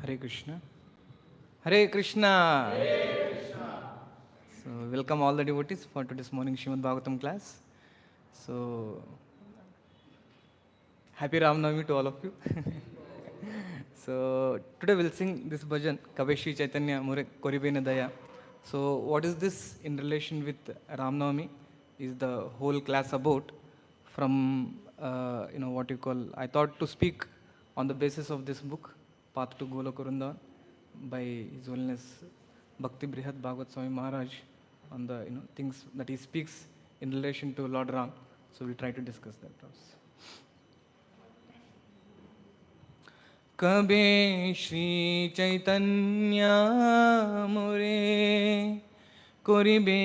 Hare Krishna. Hare Krishna. Hare Krishna. So, welcome all the devotees for today's morning Srimad Bhagavatam class. So, happy Ram Navami to all of you. So, today we'll sing this bhajan, Kaveshi Chaitanya Mure Koribena Daya. So, what is this in relation with Ram Navami? Is the whole class about from what you call. I thought to speak on the basis of this book, Path to Golokarundan, by His Holiness Bhakti Brihad Bhagavat Swami Maharaj, on the things that he speaks in relation to Lord Ram. So we try to discuss that also. कबे श्री चैतन्य मोरे करिबे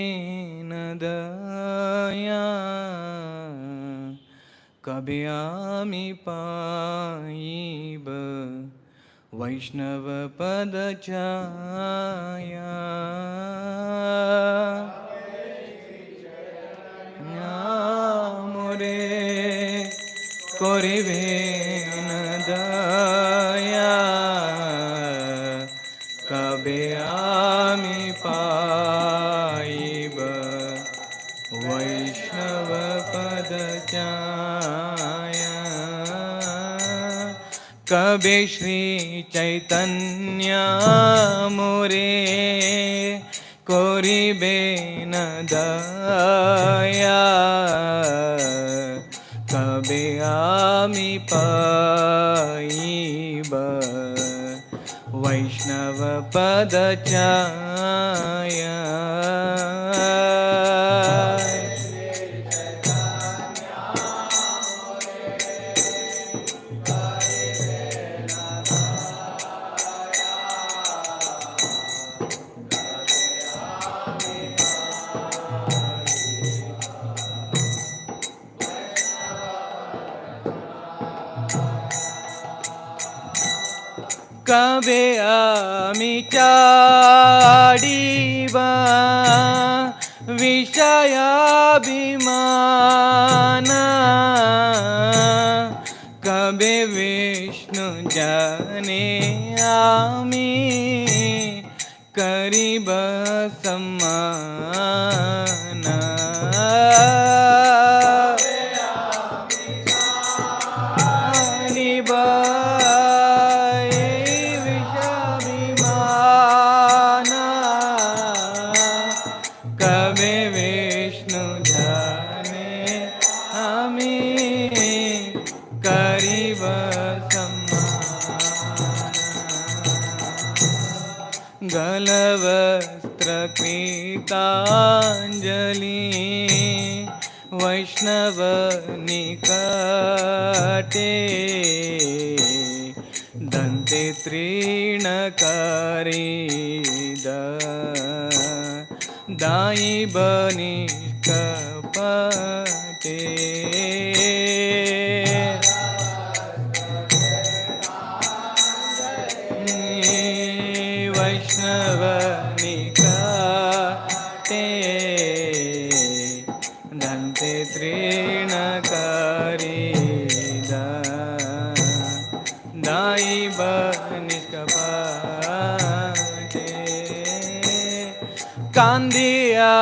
न दया कबे आमी पाइब वैष्णव पद छाया मोरे करिबे न दया कबे आमी पाइब वैष्णव पद छाया कबे श्री चैतन्य मोरे करिबे न दया कबे आमी पाइब वैष्णव पद छाया कबे आमी चाडिबा विषयाभिमान कबे विष्णु जाने आमी करीब सम्मान गलवस्त्रकृताञ्जलि वैष्णव निकटे दन्ते तृणकारी दायि बनि कपटे वैष्णव निकटे दन्ते तृणकारी दायि बनि कपटे कांदिया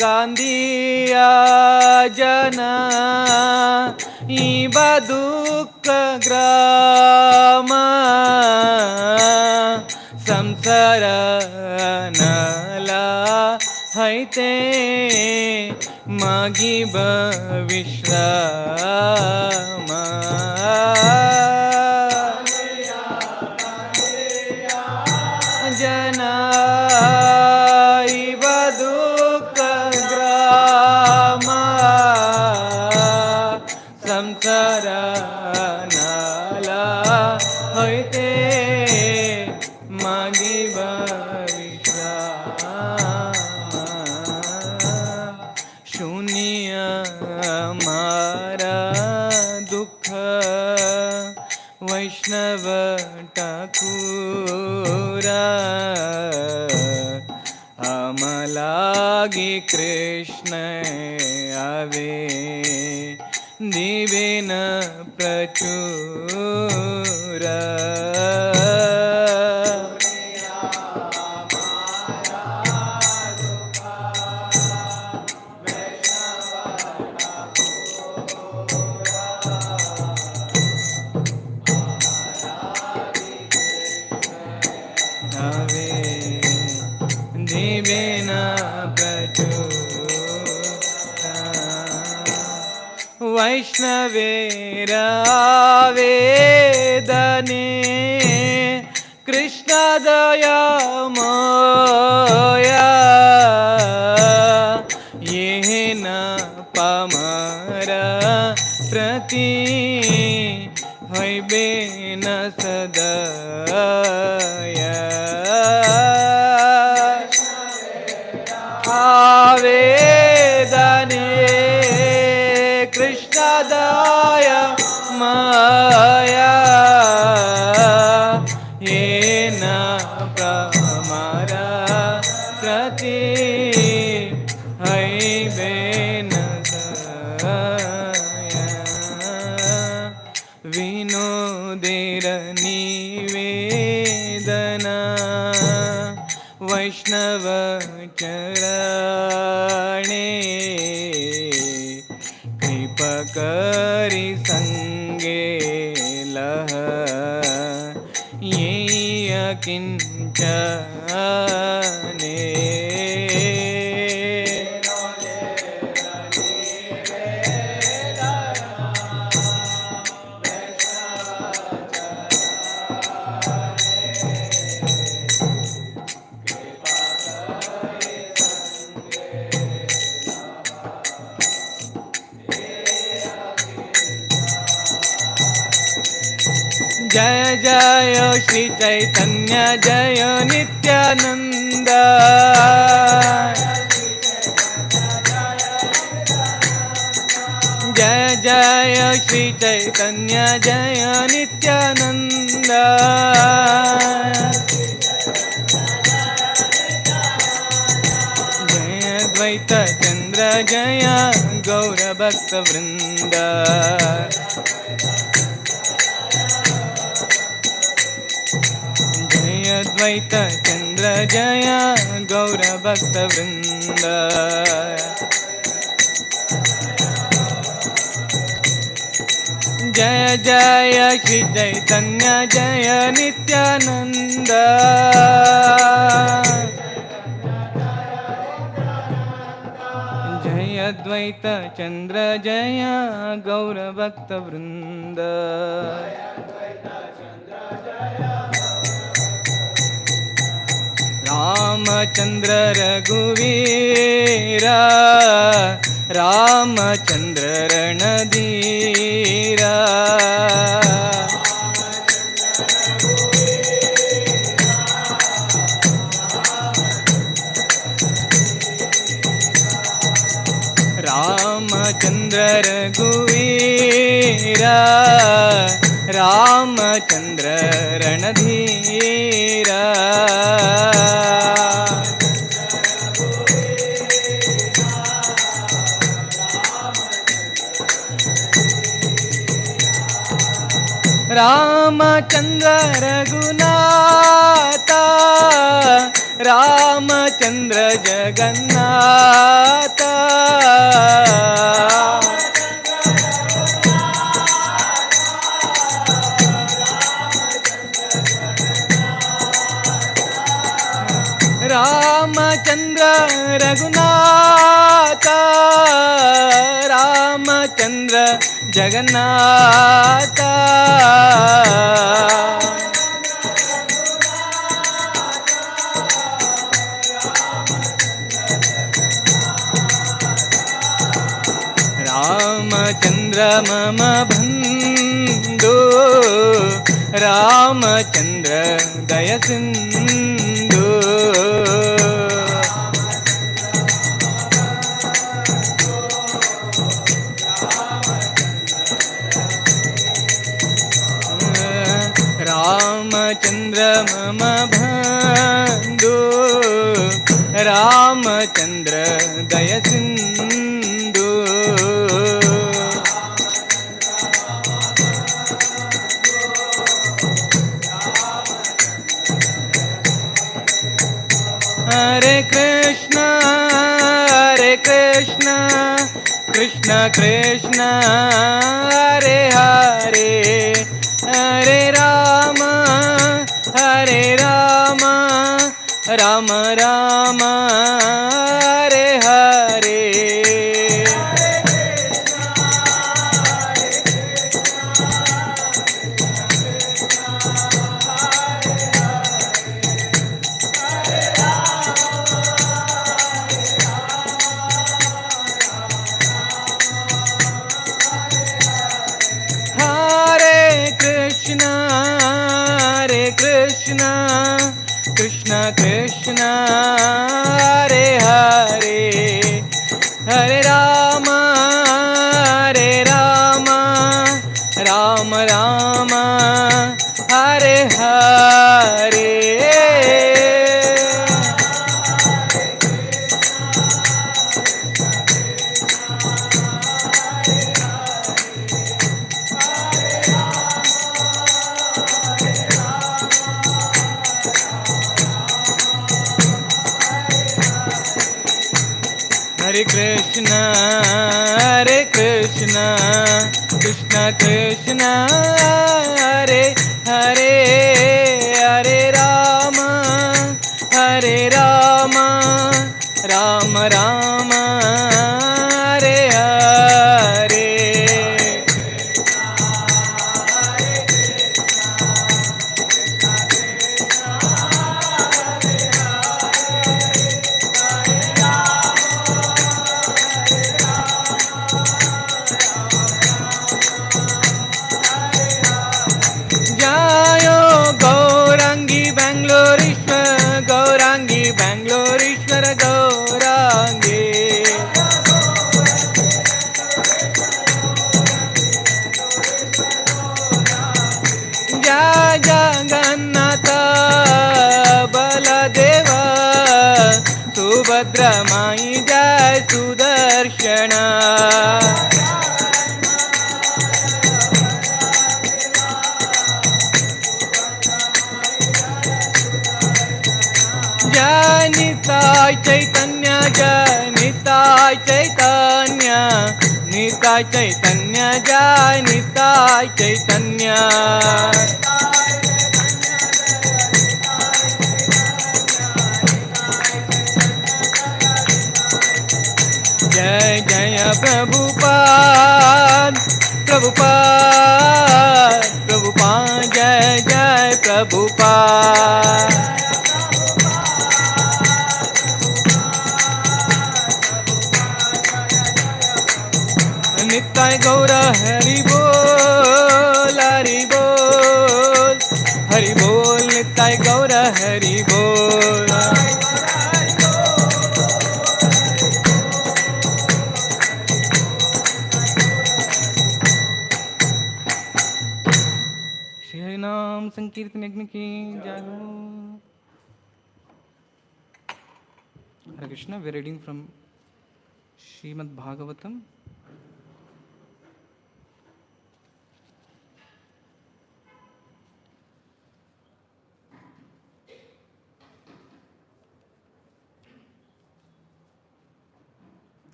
कांदिया जना इब दुःख ग्राम संसार नला हैते मागिब विश्राम जना इब दुःख ग्राम संसार नला हैते मागिब विश्राम शून्य मारा दुःख वैष्णव ठाकुरा अमलागी कृष्ण आवे दिवेन प्रचुरा वैष्णवेर आवेदने कृष्ण दयामया येन पामर प्रति हईबेन सदया आवेदने कृष्ण दया माया येन प्रमरा प्रति हईबेन सदया विनोदेर निवेदना वैष्णव चरणे कृपकरि संगे लह ये किंचने जय जय श्री चैतन्य जय नित्यानंद जय जय श्री चैतन्य जय नित्यानंद जय द्वैत चंद्र जय गौर भक्त वृंद द्वैत चंद्र जय गौर भक्त वृंद जय जय श्री चैतन्य जय नित्यानंद जय द्वैत चंद्र जय गौर भक्त वृंद रामचंद्र रघुवीरा रामचंद्र रणधीरा रामचंद्र रघुवीरा रामचंद्र रणधीरा रामचंद्र रघुनाथा रामचंद्र जगन्नाथा रामचंद्र रघुनाथा रामचंद्र जगन्नाथा रामचंद्र मम बंधु रामचंद्र दया सिंधु रामचंद्र मम बंधु रामचंद्र दया सिंधु हरे Krishna Krishna Krishna Hare Hare Hare Ram Ram Ram Hare Hare Krishna, Krishna Krishna, Hare Hare, Hare Rama, Hare Rama, Rama Rama, Hare Hare. Hare Krishna, Krishna Krishna, Hare Hare, Hare Rama, Rama Rama, Hare Hare. Jayo Gaurangi Bangaloreshwar, Gaurangi Bangaloreshwar, Gaurangi. Jai Jagannatha Baladeva, Subhadra Mai Jai Sudarshana. Jai Nitai Chaitanya, Jai Nitai Chaitanya, Nitai Chaitanya, Jai Nitai Chaitanya. Jai Jaya Prabhupada, Prabhupada, Prabhupada, Jai Jai Prabhupada. Nitai Gaura Hari Bol, Hari Bol, Hari Bol, Nitai Gaura Hari Bol. Shri Hari Nam Sankirtan Yajna ki jai ho. Hare Krishna, we are reading from Srimad Bhagavatam.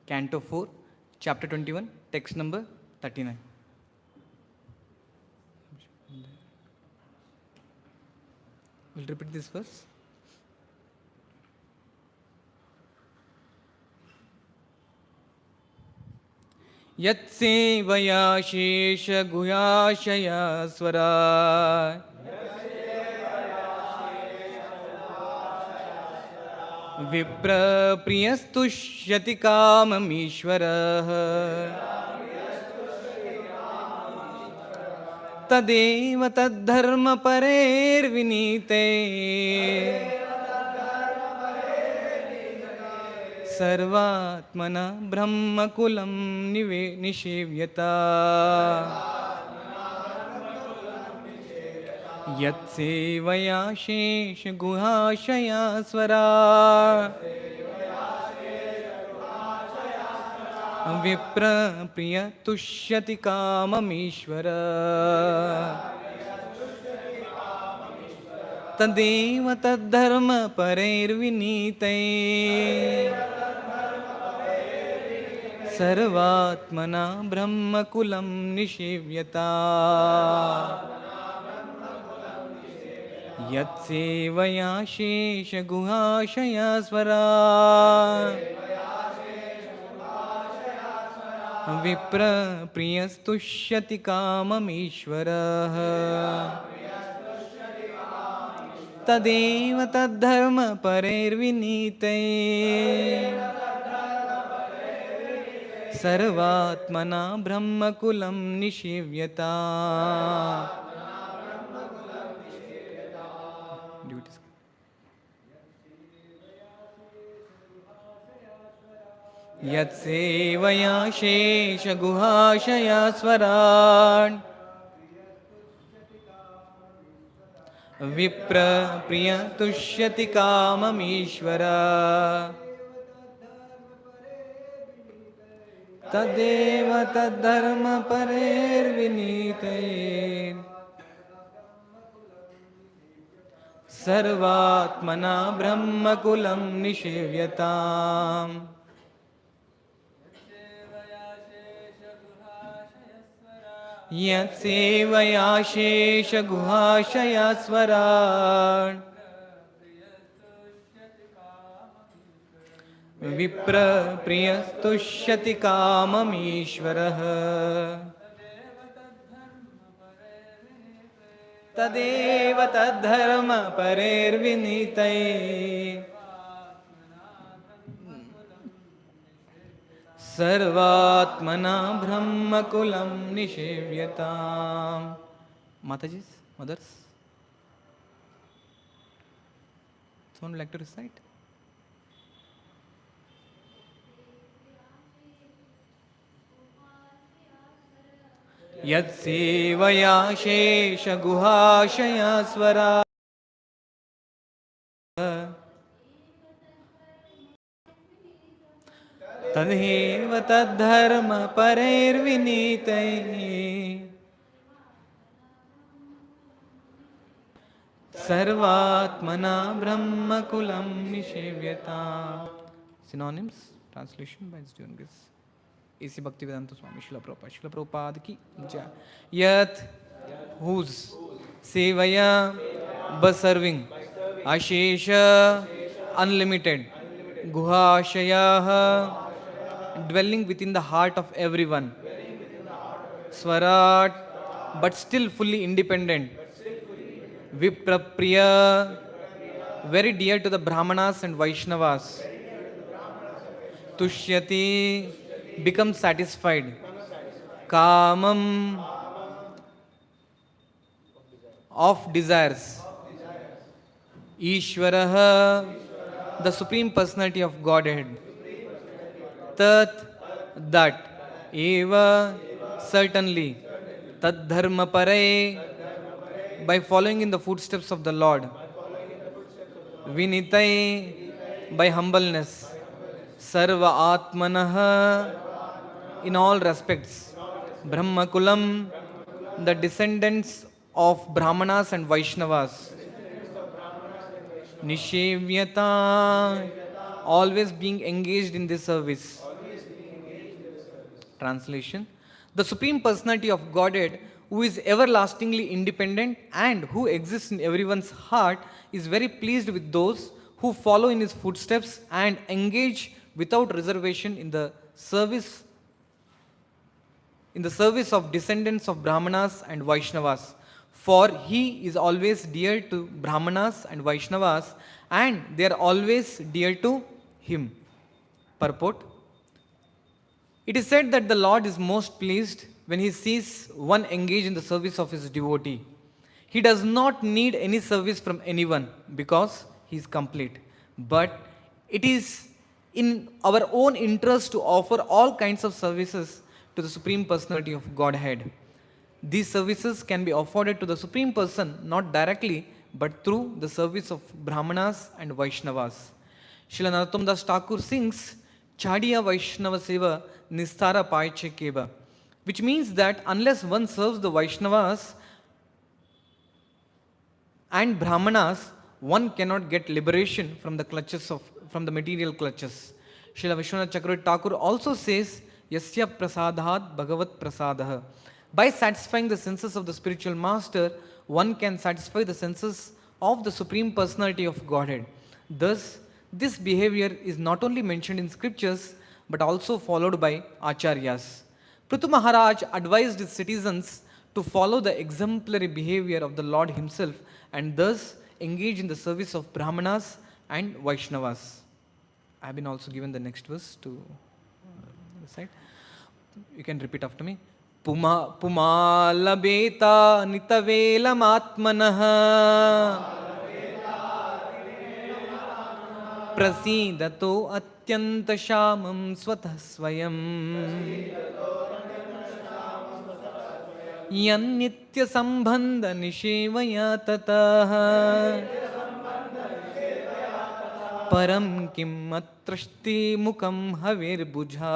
Canto 4, Chapter 21, text number 39. We'll repeat this verse. Yatsevaya shesha guhyashaya swara Vipra priyastushyati kamamishwarah Tadeva taddharma parer vinite Sarvatmana brahmakulam nishevyata Yatsevaya shesha guhashaya swara Vipra priya tushyati kamamishwara Tadeva taddharma parer vinite Sarvatmana brahmakulam nishevyata Yatsevaya shesha guhashaya swara Vipra priyastushyati kamamishwarah Tadeva taddharma parer vinite Sarvatmana brahmakulam nishevyata यत्सेवया शेषगुहाशया स्वरान् विप्रप्रिय तुष्यति काममीश्वर तदेव तद्धर्म परेर्विनीते सर्वात्मना ब्रह्मकुलं निषेव्यताम् यत्सेवया शेषगुहाशया स्वरान् विप्रप्रियस्तुष्यति काममीश्वरः तदेव तद्धर्म परेर्विनीते सर्वात्मना ब्रह्मकुलं निषेव्यताम्. Mataji's, mothers, someone would like to recite? यत्सेवया शेषगुहाशया स्वरा तदेव तद्धर्म परेर्विनीते सर्वात्मना ब्रह्मकुलं निषेव्यताम्. Synonyms, translation by doing this. A.C. Bhaktivedanta Swami Srila Prabhupada ki jai. Yat, whose, sevaya, by serving, ashesha, unlimited, guhashaya, dwelling within the heart of everyone, swarat, but still fully independent, viprapriya, very dear to the Brahmanas and Vaishnavas, tushyati, become satisfied, kamam, of desires, Ishvaraha, the Supreme Personality of Godhead, tat, that, eva, certainly, tad dharma pare, by following in the footsteps of the Lord, vinitai, by humbleness, sarva atmanah, in all respects, brahmakulam, the descendants of Brahmanas and Vaishnavas, nishevyata, always being engaged in this service. Translation: the Supreme Personality of Godhead, who is everlastingly independent and who exists in everyone's heart, is very pleased with those who follow in his footsteps and engage without reservation in the service of descendants of Brahmanas and Vaishnavas. For he is always dear to Brahmanas and Vaishnavas, and they are always dear to him. Purport: it is said that the Lord is most pleased when he sees one engage in the service of his devotee. He does not need any service from anyone because he is complete. But it is in our own interest to offer all kinds of services to the Supreme Personality of Godhead. These services can be afforded to the Supreme Person not directly but through the service of Brahmanas and Vaishnavas. Srila Narottam Das Thakur sings Chadiya Vaishnava Seva Nistara Paiche Keva, which means that unless one serves the Vaishnavas and Brahmanas, one cannot get liberation from the material clutches. Srila Vishwanath Chakravarti Thakur also says Yasya prasadhat bhagavat prasadaha. By satisfying the senses of the spiritual master, one can satisfy the senses of the Supreme Personality of Godhead. Thus, this behavior is not only mentioned in scriptures but also followed by acharyas. Prithu Maharaj advised his citizens to follow the exemplary behavior of the Lord himself and thus engage in the service of Brahmanas and Vaishnavas. I have been also given the next verse to recite. You can repeat after me. Pumalabeta nitavelam atmanah प्रसीदतो अत्यन्तशामं स्वतः स्वयं यन्नित्यसम्बन्धनिषेवया ततः परं किम् अत्रस्ति मुखं हविर्भुजा.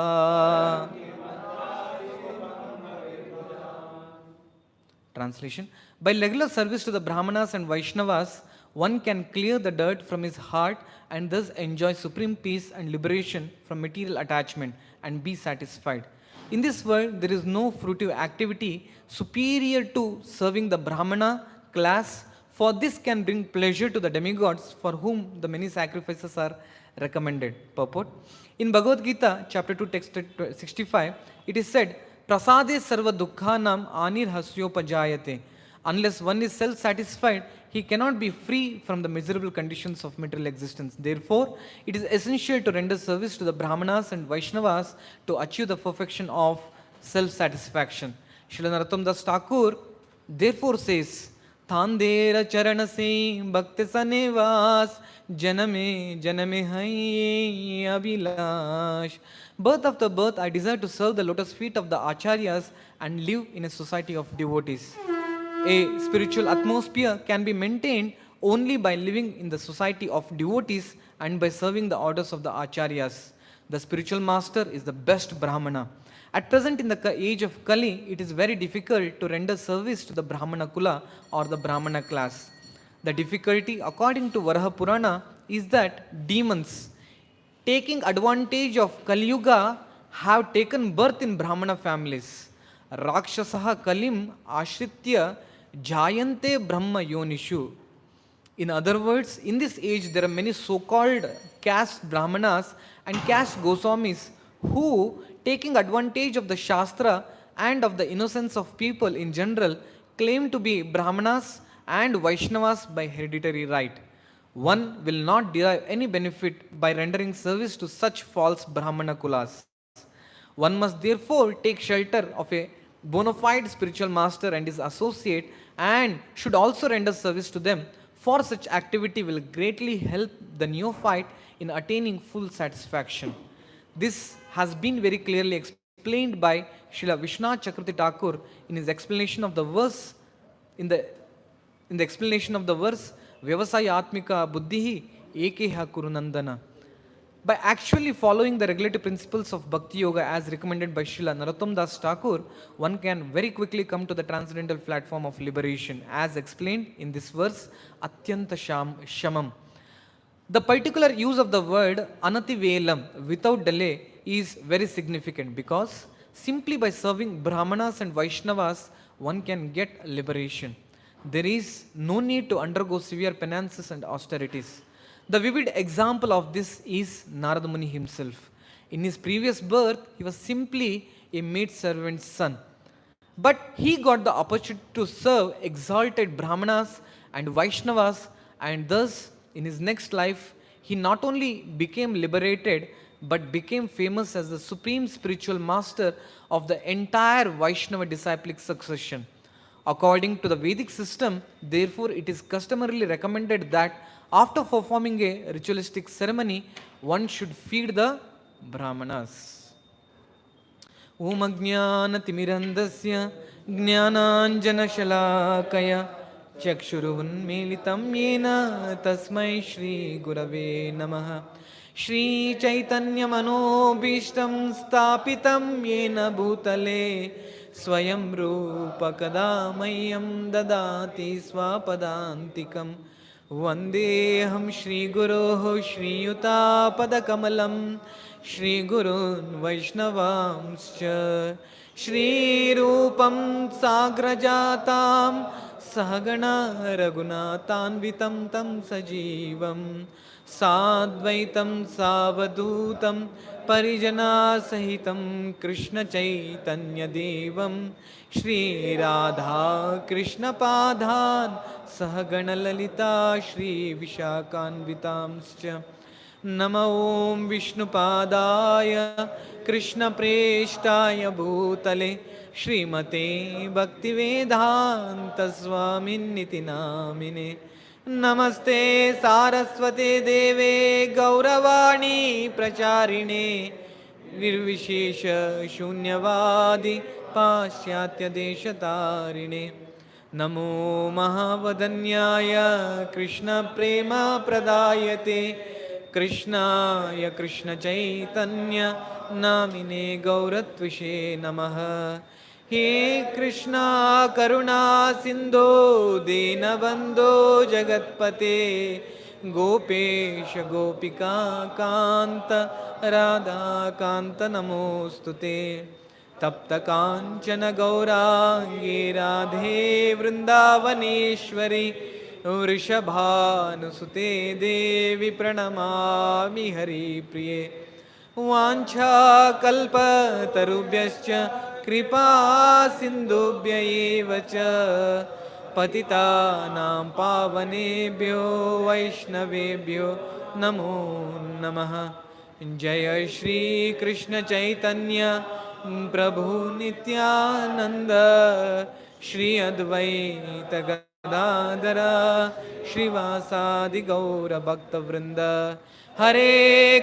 Translation: by regular service to the Brahmanas and Vaishnavas, one can clear the dirt from his heart and thus enjoy supreme peace and liberation from material attachment and be satisfied. In this world, there is no fruitive activity superior to serving the Brahmana class, for this can bring pleasure to the demigods for whom the many sacrifices are recommended. Purport: in Bhagavad Gita, chapter 2, text 65, it is said, Prasade sarva dukkhanam anir hasyopajayate. Unless one is self-satisfied, he cannot be free from the miserable conditions of material existence. Therefore, it is essential to render service to the Brahmanas and Vaishnavas to achieve the perfection of self-satisfaction. Srila Narottam Das Thakur therefore says, Thandera charana se bhakti sanevas janame janame hai abhilash. Birth after birth, I desire to serve the lotus feet of the acharyas and live in a society of devotees. A spiritual atmosphere can be maintained only by living in the society of devotees and by serving the orders of the acharyas. The spiritual master is the best Brahmana. At present, in the age of Kali, it is very difficult to render service to the Brahmana Kula or the Brahmana class. The difficulty, according to Varaha Purana, is that demons, taking advantage of Kali Yuga, have taken birth in Brahmana families. Rakshasaha Kalim Ashritya Jayante Brahma Yonishu. In other words, in this age, there are many so-called caste Brahmanas and caste Goswamis who, taking advantage of the Shastra and of the innocence of people in general, claim to be Brahmanas and Vaishnavas by hereditary right. One will not derive any benefit by rendering service to such false Brahmana kulas. One must therefore take shelter of a bona fide spiritual master and his associate, and should also render service to them, for such activity will greatly help the neophyte in attaining full satisfaction. This has been very clearly explained by Srila Vishwanath Chakravarti Thakur in his explanation of the verse, in the explanation of the verse, Vyavasaya Atmika Buddhihi Ekeha Kurunandana. By actually following the regulative principles of Bhakti Yoga as recommended by Srila Narottam Das Thakur, one can very quickly come to the transcendental platform of liberation, as explained in this verse, Atyanta Shamam. The particular use of the word Anati Velam, without delay, is very significant because simply by serving Brahmanas and Vaishnavas, one can get liberation. There is no need to undergo severe penances and austerities. The vivid example of this is Narada Muni himself. In his previous birth, he was simply a maidservant's son. But he got the opportunity to serve exalted Brahmanas and Vaishnavas, and thus, in his next life, he not only became liberated, but became famous as the supreme spiritual master of the entire Vaishnava disciplic succession. According to the Vedic system, therefore, it is customarily recommended that after performing a ritualistic ceremony, one should feed the Brahmanas. Om Ajnana Timirandasya Jnananjana Shalakaya Chakshurun Militam Yena Tasmai Shri Gurave Namaha Shri Chaitanya Manobishtam Stapitam Yena Bhutale Swayam Rupa Kadamayam Dadati Swapadantikam Vandeham Shri Guruho Shri Yuta Padakamalam Shri Gurun Vaishnavamscha Shri Rupam Sagrajatam Sahagana Raghunathanvitam Tam Sajivam Sadvaitam Savadutam Parijana Sahitam Krishna Chaitanya Devam Shri Radha Krishna Padhan Sahagana Lalita Shri Vishakhanvitamscha Nama Om Vishnu Padaya Krishna Preshtaya Bhutale Shrimate Bhaktivedanta Swamin Niti Namine नमस्ते सारस्वते देवे गौरवाणी प्रचारिणे निर्विशेष शून्यवादी पाश्चात्यदेशतारिणे नमो महावदन्याय कृष्णप्रेमप्रदायते कृष्णाय कृष्णचैतन्य नामिने गौरत्विषे नमः। हे कृष्णा करुणा सिन्धो दीनबन्धो जगत्पते गोपेश गोपिका कान्त राधाकान्त नमोऽस्तुते। तप्त काञ्चन गौराङ्गी राधे वृन्दावनेश्वरी वृषभानुसुते देवी प्रणमामि हरिप्रिये। वाञ्छाकल्पतरुभ्यश्च कृपा सिन्धुभ्य एव च पतितानां पावनेभ्यो वैष्णवेभ्यो नमो नमः। जय श्री कृष्ण चैतन्य प्रभु नित्यानंद श्री अद्वैत गदाधर श्रीवासादि गौर भक्त वृंद। हरे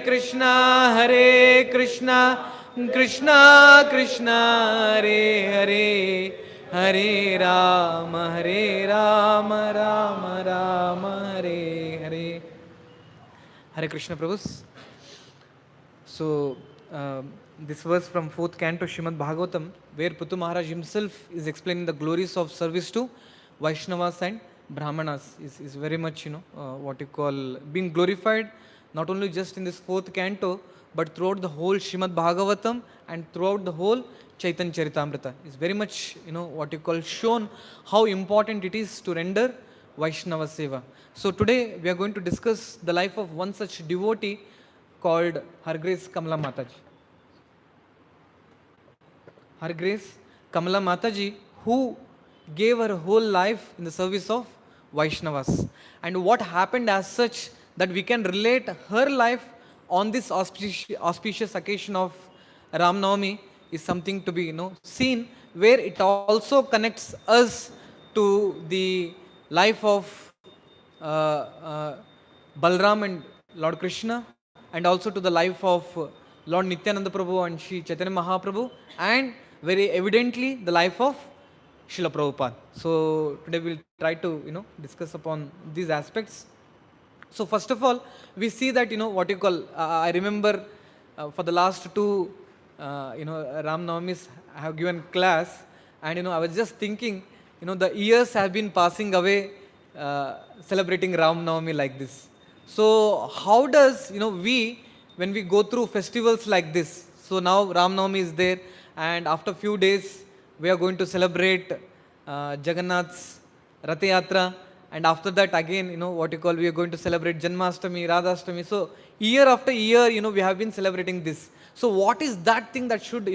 Krishna Krishna Krishna Hare Hare Hare Ram Ram Ram Hare Hare. Hare Krishna Prabhus. So, this verse from 4th canto Srimad Bhagavatam, where Puthu Maharaj himself is explaining the glories of service to Vaishnavas and Brahmanas, is very much, what you call being glorified, not only just in this 4th canto, but throughout the whole Srimad Bhagavatam and throughout the whole Chaitanya Charitamrita. Is very much, what you call shown how important it is to render Vaishnava Seva. So today we are going to discuss the life of one such devotee called Her Grace Kamala Mataji. Her Grace Kamala Mataji, who gave her whole life in the service of Vaishnavas. And what happened as such that we can relate her life on this auspicious occasion of Ram Navami is something to be seen, where it also connects us to the life of Balram and Lord Krishna, and also to the life of Lord Nityananda Prabhu and Sri Chaitanya Mahaprabhu, and very evidently the life of Srila Prabhupada. So today we'll try to discuss upon these aspects. So first of all, we see that what you call I remember for the last two Ram Navamis I have given class, and I was just thinking the years have been passing away celebrating Ram Navami like this. So how does we, when we go through festivals like this, so now Ram Navami is there, and after few days we are going to celebrate Jagannath's Rath Yatra, and after that again what you call we are going to celebrate Janmashtami, Radhashtami. So year after year we have been celebrating this. So what is that thing that should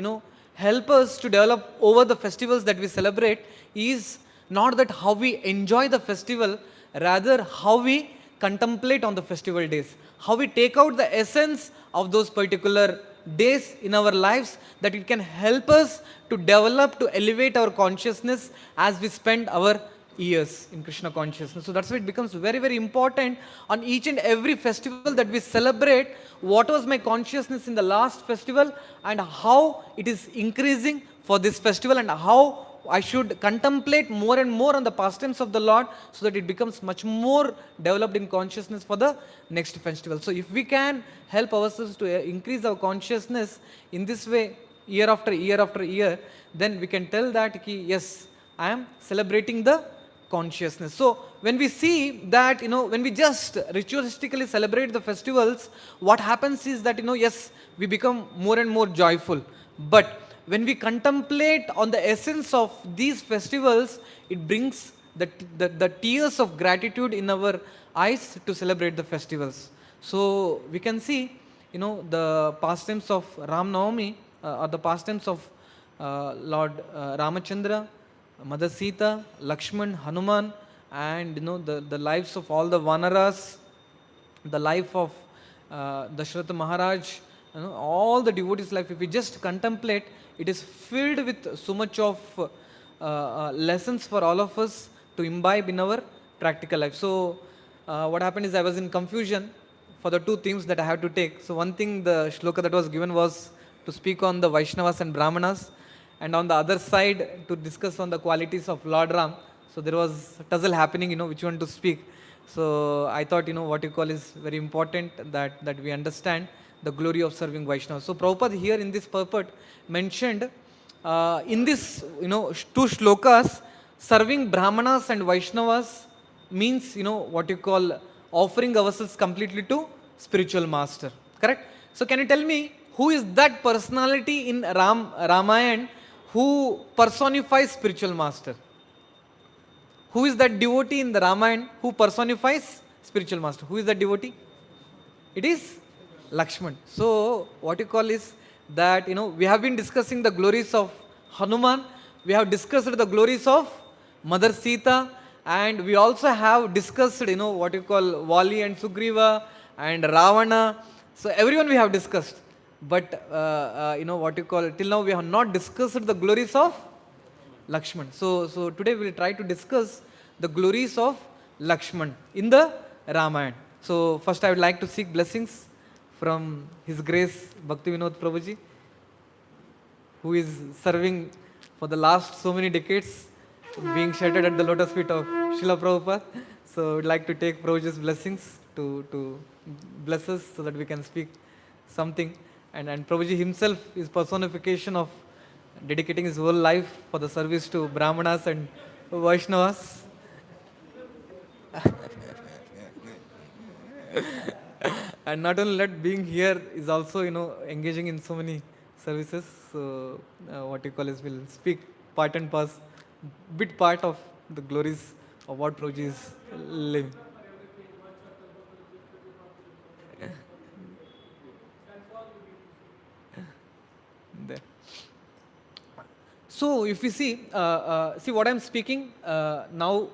help us to develop over the festivals that we celebrate is not that how we enjoy the festival, rather how we contemplate on the festival days, how we take out the essence of those particular days in our lives, that it can help us to develop, to elevate our consciousness as we spend our years in Krishna consciousness. So that's why it becomes very, very important on each and every festival that we celebrate. What was my consciousness in the last festival, and how it is increasing for this festival, and how I should contemplate more and more on the pastimes of the Lord, so that it becomes much more developed in consciousness for the next festival. So if we can help ourselves to increase our consciousness in this way year after year after year, then we can tell that yes, I am celebrating the consciousness. So when we see that when we just ritualistically celebrate the festivals, what happens is that yes, we become more and more joyful. But when we contemplate on the essence of these festivals, it brings the tears of gratitude in our eyes to celebrate the festivals. So we can see the pastimes of Ram Navami, or the pastimes of Lord Ramachandra, Mother Sita, Lakshman, Hanuman, and the lives of all the Vanaras, the life of Dashratha Maharaj, all the devotees' life. If we just contemplate, it is filled with so much of lessons for all of us to imbibe in our practical life. So what happened is I was in confusion for the two themes that I have to take. So one thing, the shloka that was given was to speak on the Vaishnavas and Brahmanas, and on the other side to discuss on the qualities of Lord Ram. So there was a tussle happening, which one to speak. So I thought, what you call is very important that we understand the glory of serving Vaishnavas. So Prabhupada here in this purport mentioned in this, two shlokas, serving Brahmanas and Vaishnavas means, what you call offering ourselves completely to spiritual master. Correct? So can you tell me who is that personality in Ramayana who personifies spiritual master? Who is that devotee in the Ramayana who personifies spiritual master? Who is that devotee? It is Lakshman. So what you call is that, we have been discussing the glories of Hanuman. We have discussed the glories of Mother Sita, and we also have discussed, what you call Vali and Sugriva and Ravana. So everyone we have discussed. But, what you call, till now we have not discussed the glories of Lakshman. So today we will try to discuss the glories of Lakshman in the Ramayana. So first I would like to seek blessings from His Grace Bhakti Vinod Prabhuji, who is serving for the last so many decades, being sheltered at the lotus feet of Srila Prabhupada. So I would like to take Prabhuji's blessings to bless us so that we can speak something. And Prabhuji himself is personification of dedicating his whole life for the service to Brahmanas and Vaishnavas. And not only that, being here is also, engaging in so many services. So, what you call is, will speak part and bit part of the glories of what Prabhuji is living. There. So, if you see what I am speaking now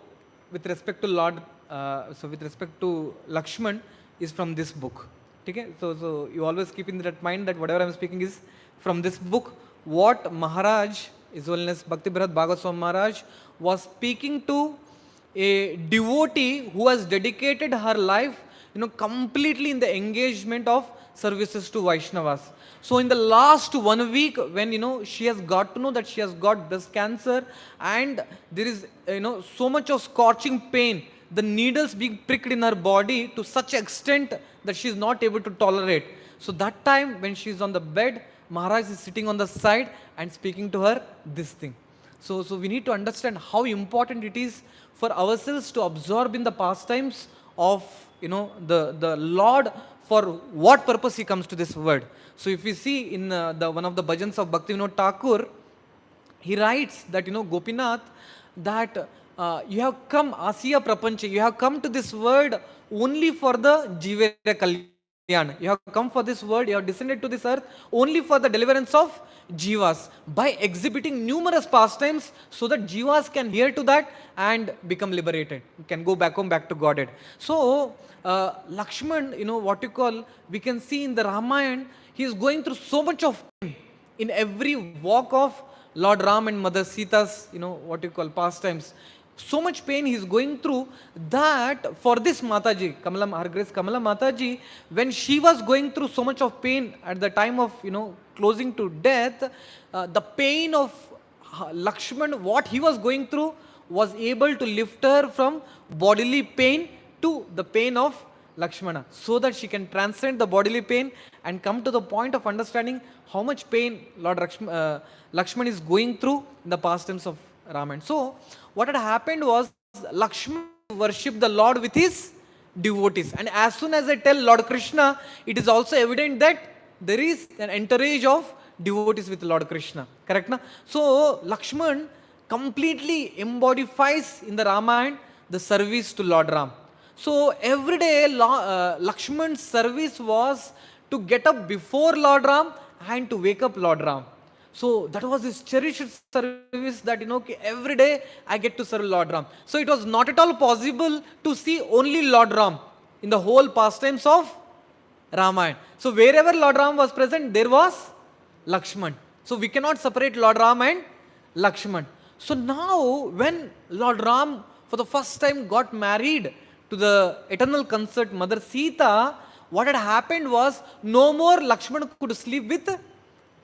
with respect to Lord, with respect to Lakshman is from this book. Okay? So you always keep in that mind that whatever I am speaking is from this book. What Maharaj, His Holiness Bhakti Bharat Bhagavad Swami Maharaj, was speaking to a devotee who has dedicated her life, completely in the engagement of services to Vaishnavas. So in the last 1 week, when she has got to know that she has got breast cancer, and there is so much of scorching pain, the needles being pricked in her body to such extent that she is not able to tolerate. So that time when she is on the bed, Maharaj is sitting on the side and speaking to her this thing. So we need to understand how important it is for ourselves to absorb in the pastimes of the Lord, for what purpose He comes to this world. So if we see in one of the bhajans of Bhakti Vinod Thakur, he writes that, Gopinath, that you have come, Asiya Prapancha, you have come to this world only for the Jivera Kalyan. You have come for this world, you have descended to this earth only for the deliverance of Jivas, by exhibiting numerous pastimes so that Jivas can hear to that and become liberated, can go back home, back to Godhead. So, Lakshman, what you call, we can see in the Ramayana, he is going through so much of pain in every walk of Lord Ram and Mother Sita's, what you call, pastimes. So much pain he is going through that for this Mataji, Her Grace Kamala Mataji, when she was going through so much of pain at the time of, closing to death, the pain of Lakshman, what he was going through, was able to lift her from bodily pain to the pain of Lakshmana, so that she can transcend the bodily pain and come to the point of understanding how much pain Lord Lakshman is going through in the pastimes of Ramayana. So, what had happened was, Lakshman worshipped the Lord with his devotees. And as soon as I tell Lord Krishna, it is also evident that there is an entourage of devotees with Lord Krishna. Correct? Na? So, Lakshman completely embodies in the Ramayana the service to Lord Ram. So, every day Lakshman's service was to get up before Lord Ram and to wake up Lord Ram. So that was his cherished service, that every day I get to serve Lord Ram. So it was not at all possible to see only Lord Ram in the whole pastimes of Ramayana. So wherever Lord Ram was present, there was Lakshman. So we cannot separate Lord Ram and Lakshman. So now when Lord Ram for the first time got married to the eternal consort Mother Sita, what had happened was no more Lakshman could sleep with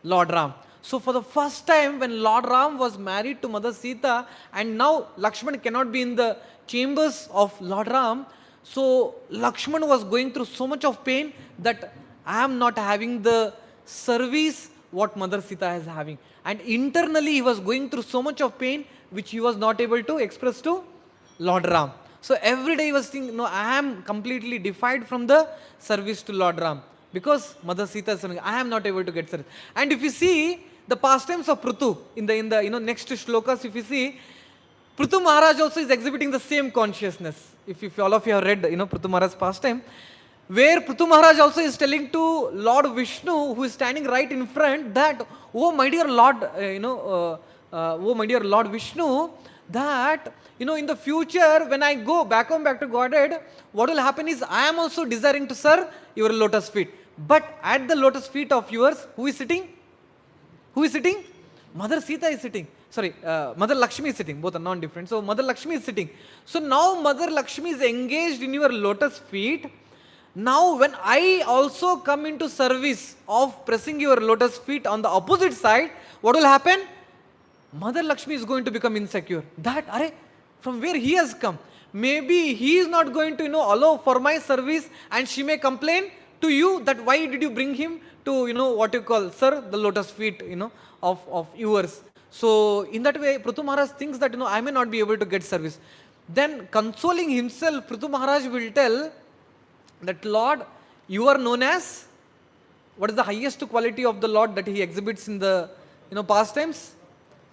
Lord Ram. So for the first time when Lord Ram was married to Mother Sita, and now Lakshman cannot be in the chambers of Lord Ram, so Lakshman was going through so much of pain that I am not having the service what Mother Sita is having. And internally he was going through so much of pain which he was not able to express to Lord Ram. So every day he was thinking, no, I am completely defied from the service to Lord Ram because Mother Sita is saying, I am not able to get service. And if you see the pastimes of Prithu in the next shlokas, if you see, Prithu Maharaj also is exhibiting the same consciousness. If all of you have read Prithu Maharaj's pastime, where Prithu Maharaj also is telling to Lord Vishnu, who is standing right in front, that, oh my dear Lord, oh my dear Lord Vishnu, that in the future when I go back home, back to Godhead, what will happen is I am also desiring to serve your lotus feet. But at the lotus feet of yours, who is sitting? Who is sitting? Mother Sita is sitting. Sorry, Mother Lakshmi is sitting. Both are non-different. So Mother Lakshmi is sitting. So now Mother Lakshmi is engaged in your lotus feet. Now when I also come into service of pressing your lotus feet on the opposite side, what will happen? Mother Lakshmi is going to become insecure. That, from where he has come? Maybe he is not going to allow for my service, and she may complain to you that why did you bring him to what you call, sir, the lotus feet of yours. So in that way Prithu Maharaj thinks that I may not be able to get service. Then consoling himself, Prithu Maharaj will tell that, Lord, you are known as, what is the highest quality of the Lord that he exhibits in the pastimes?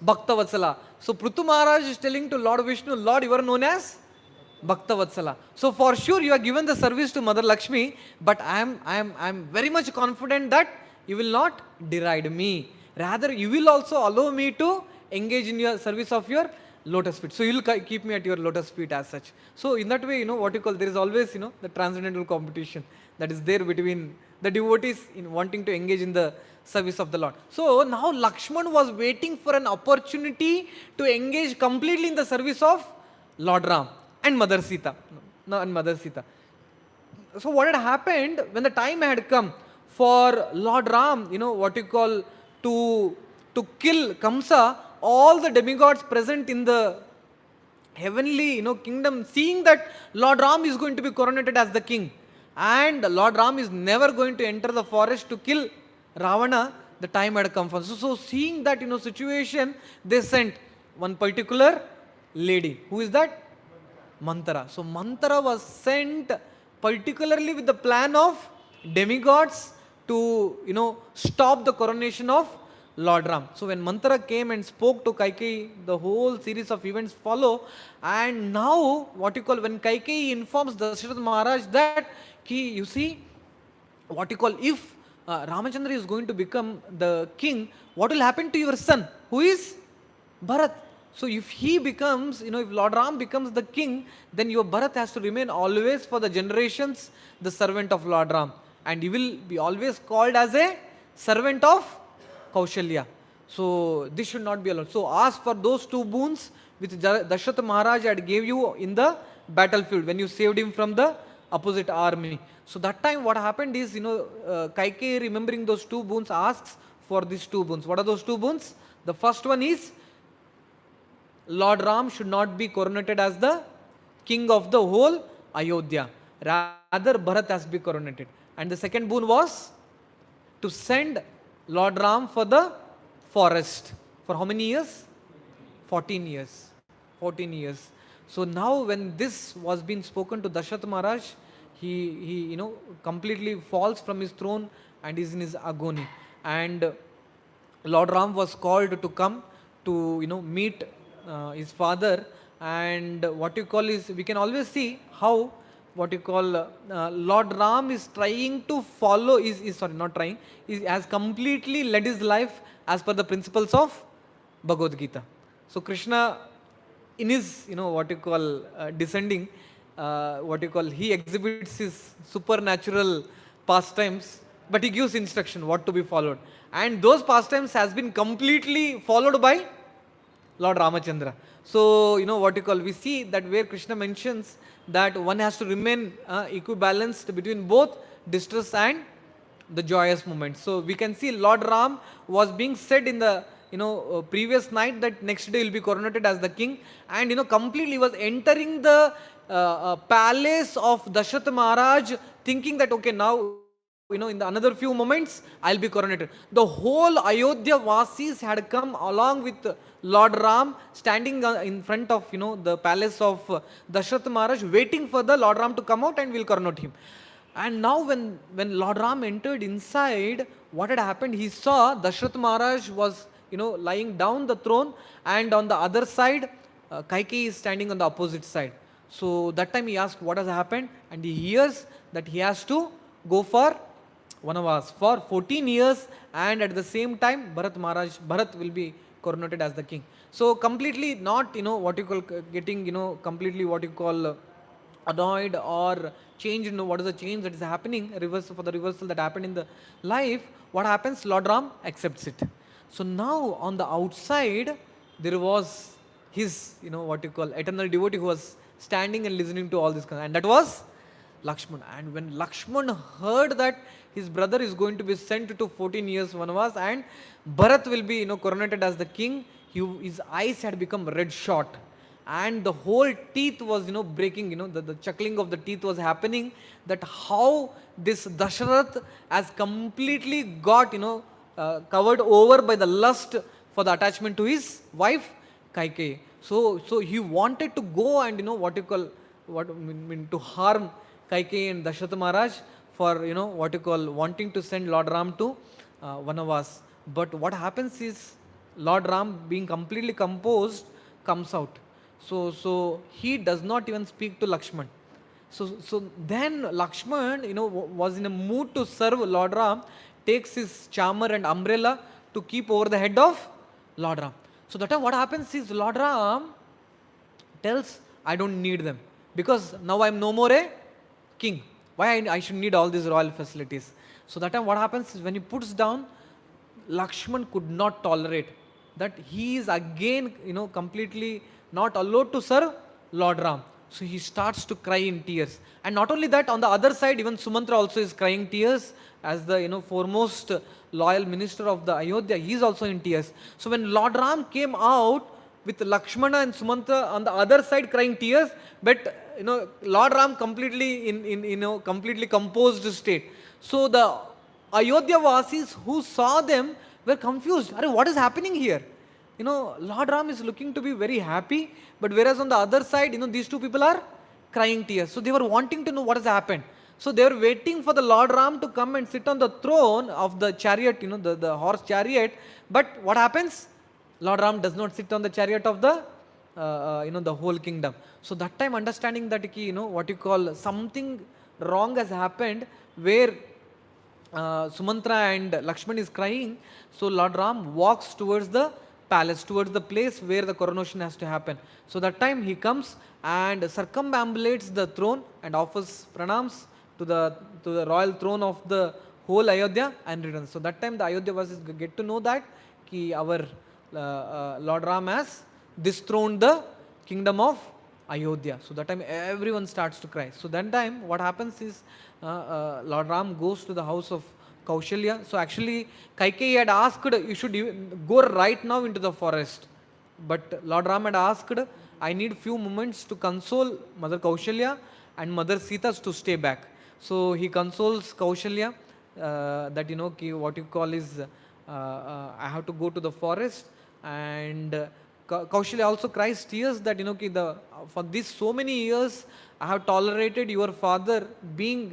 Bhakta Vatsala. So Prithu Maharaj is telling to Lord Vishnu, Lord, you are known as Bhakta Vatsala. So for sure you are given the service to Mother Lakshmi, but I am very much confident that you will not deride me. Rather, you will also allow me to engage in your service of your lotus feet. So you will keep me at your lotus feet as such. So in that way, what you call, there is always the transcendental competition that is there between the devotees in wanting to engage in the service of the Lord. So now Lakshman was waiting for an opportunity to engage completely in the service of Lord Ram and Mother Sita. And Mother Sita. So what had happened when the time had come for Lord Ram, what you call, to kill Kamsa, all the demigods present in the heavenly kingdom, seeing that Lord Ram is going to be coronated as the king, and Lord Ram is never going to enter the forest to kill Ravana, the time had come for. So seeing that situation, they sent one particular lady. Who is that? Manthara. So Manthara was sent particularly with the plan of demigods to stop the coronation of Lord Ram. So when Manthara came and spoke to Kaikeyi, the whole series of events follow. And now what you call, when Kaikeyi informs Dasharatha Maharaj that you see, what you call, if Ramachandra is going to become the king, what will happen to your son, who is Bharat? So if he becomes, if Lord Ram becomes the king, then your Bharat has to remain always for the generations the servant of Lord Ram. And he will be always called as a servant of Kaushalya. So this should not be allowed. So ask for those two boons which Dasharatha Maharaj had gave you in the battlefield when you saved him from the opposite army. So that time what happened is, Kaikeyi, remembering those two boons, asks for these two boons. What are those two boons? The first one is, Lord Ram should not be coronated as the king of the whole Ayodhya. Rather, Bharat has to be coronated. And the second boon was to send Lord Ram for the forest. For how many years? 14 years. 14 years. So now when this was being spoken to Dasharatha Maharaj, he completely falls from his throne and is in his agony. And Lord Ram was called to come to meet his father. And what you call is, we can always see how what you call Lord Ram is trying to follow, has completely led his life as per the principles of Bhagavad Gita. So Krishna, in his what you call descending, he exhibits his supernatural pastimes, but he gives instruction what to be followed, and those pastimes has been completely followed by Lord Ramachandra. So, what you call, we see that where Krishna mentions that one has to remain equibalanced between both distress and the joyous moment. So we can see Lord Ram was being said in the previous night that next day will be coronated as the king, and completely was entering the palace of Dashrath Maharaj, thinking that okay, now in the another few moments I'll be coronated. The whole Ayodhya Vasis had come along with Lord Ram, standing in front of the palace of Dashrath Maharaj, waiting for the Lord Ram to come out and will coronate him. And now when Lord Ram entered inside, what had happened? He saw Dashrath Maharaj was lying down the throne, and on the other side, Kaikeyi is standing on the opposite side. So that time he asked what has happened, and he hears that he has to go for Vanavas for 14 years, and at the same time Bharat will be coronated as the king. So completely not what you call getting completely what you call annoyed or changed. What is the change that is happening, reversal for the reversal that happened in the life. What happens? Lord Ram accepts it. So now on the outside there was his what you call eternal devotee who was standing and listening to all this, and that was Lakshman. And when Lakshman heard that his brother is going to be sent to 14 years vanavas and Bharat will be coronated as the king, his eyes had become red shot, and the whole teeth was breaking, the chuckling of the teeth was happening, that how this Dasharath has completely got covered over by the lust for the attachment to his wife Kaikeyi. So he wanted to go and what you call to harm Kaikeyi and Dashrath Maharaj for what you call wanting to send Lord Ram to Vanavas. But what happens is Lord Ram, being completely composed, comes out. So he does not even speak to Lakshman. So then Lakshman was in a mood to serve Lord Ram, takes his charmer and umbrella to keep over the head of Lord Ram. So that time what happens is Lord Ram tells, I don't need them, because now I am no more a king. Why I should need all these royal facilities? So that time what happens is when he puts down, Lakshman could not tolerate that he is again completely not allowed to serve Lord Ram. So he starts to cry in tears. And not only that, on the other side, even Sumantra also is crying tears as the foremost loyal minister of the Ayodhya. He is also in tears. So when Lord Ram came out with Lakshmana and Sumantra on the other side crying tears, but Lord Ram completely in completely composed state. So the Ayodhya Vasis who saw them were confused. What is happening here? Lord Ram is looking to be very happy, but whereas on the other side, these two people are crying tears. So they were wanting to know what has happened. So they were waiting for the Lord Ram to come and sit on the throne of the chariot, the horse chariot. But what happens? Lord Ram does not sit on the chariot of the, the whole kingdom. So that time understanding that, what you call something wrong has happened, where Sumantra and Lakshman is crying. So Lord Ram walks towards the palace, towards the place where the coronation has to happen. So that time he comes and circumambulates the throne and offers pranams to the royal throne of the whole Ayodhya and returns. So that time the Ayodhya Vasis get to know that our Lord Ram has dethroned the kingdom of Ayodhya. So that time everyone starts to cry. So that time what happens is Lord Ram goes to the house of Kaushalya. So actually Kaikeyi had asked, you should go right now into the forest. But Lord Ram had asked, I need few moments to console Mother Kaushalya and Mother Sita to stay back. So he consoles Kaushalya that what you call is I have to go to the forest, and Kaushalya also cries tears that for this so many years I have tolerated your father being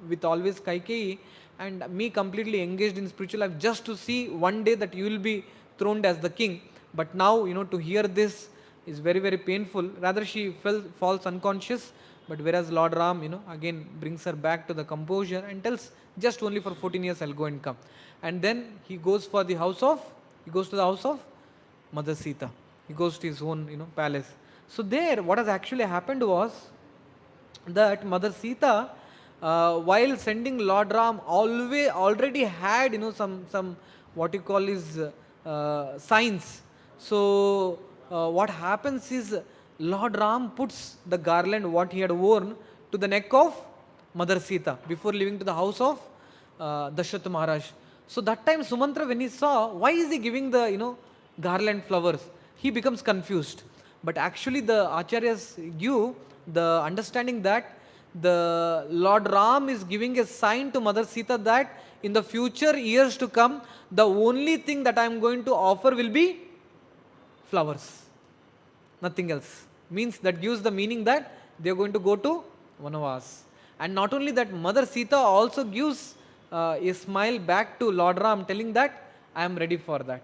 with always Kaikeyi, and me completely engaged in spiritual life just to see one day that you will be throned as the king. But now to hear this is very, very painful. Rather she falls unconscious, but whereas Lord Ram again brings her back to the composure and tells, just only for 14 years I'll go and come. And then he goes to the house of Mother Sita. He goes to his own palace. So there what has actually happened was that Mother Sita, while sending Lord Ram, already had some what you call is signs. So what happens is Lord Ram puts the garland what he had worn to the neck of Mother Sita before leaving to the house of Dashrath Maharaj. So that time Sumantra, when he saw why is he giving the garland flowers, he becomes confused. But actually the acharyas give the understanding that the Lord Ram is giving a sign to Mother Sita that in the future years to come, the only thing that I am going to offer will be flowers, nothing else. Means that gives the meaning that they are going to go to Vanavas. And not only that, Mother Sita also gives a smile back to Lord Ram, telling that I am ready for that.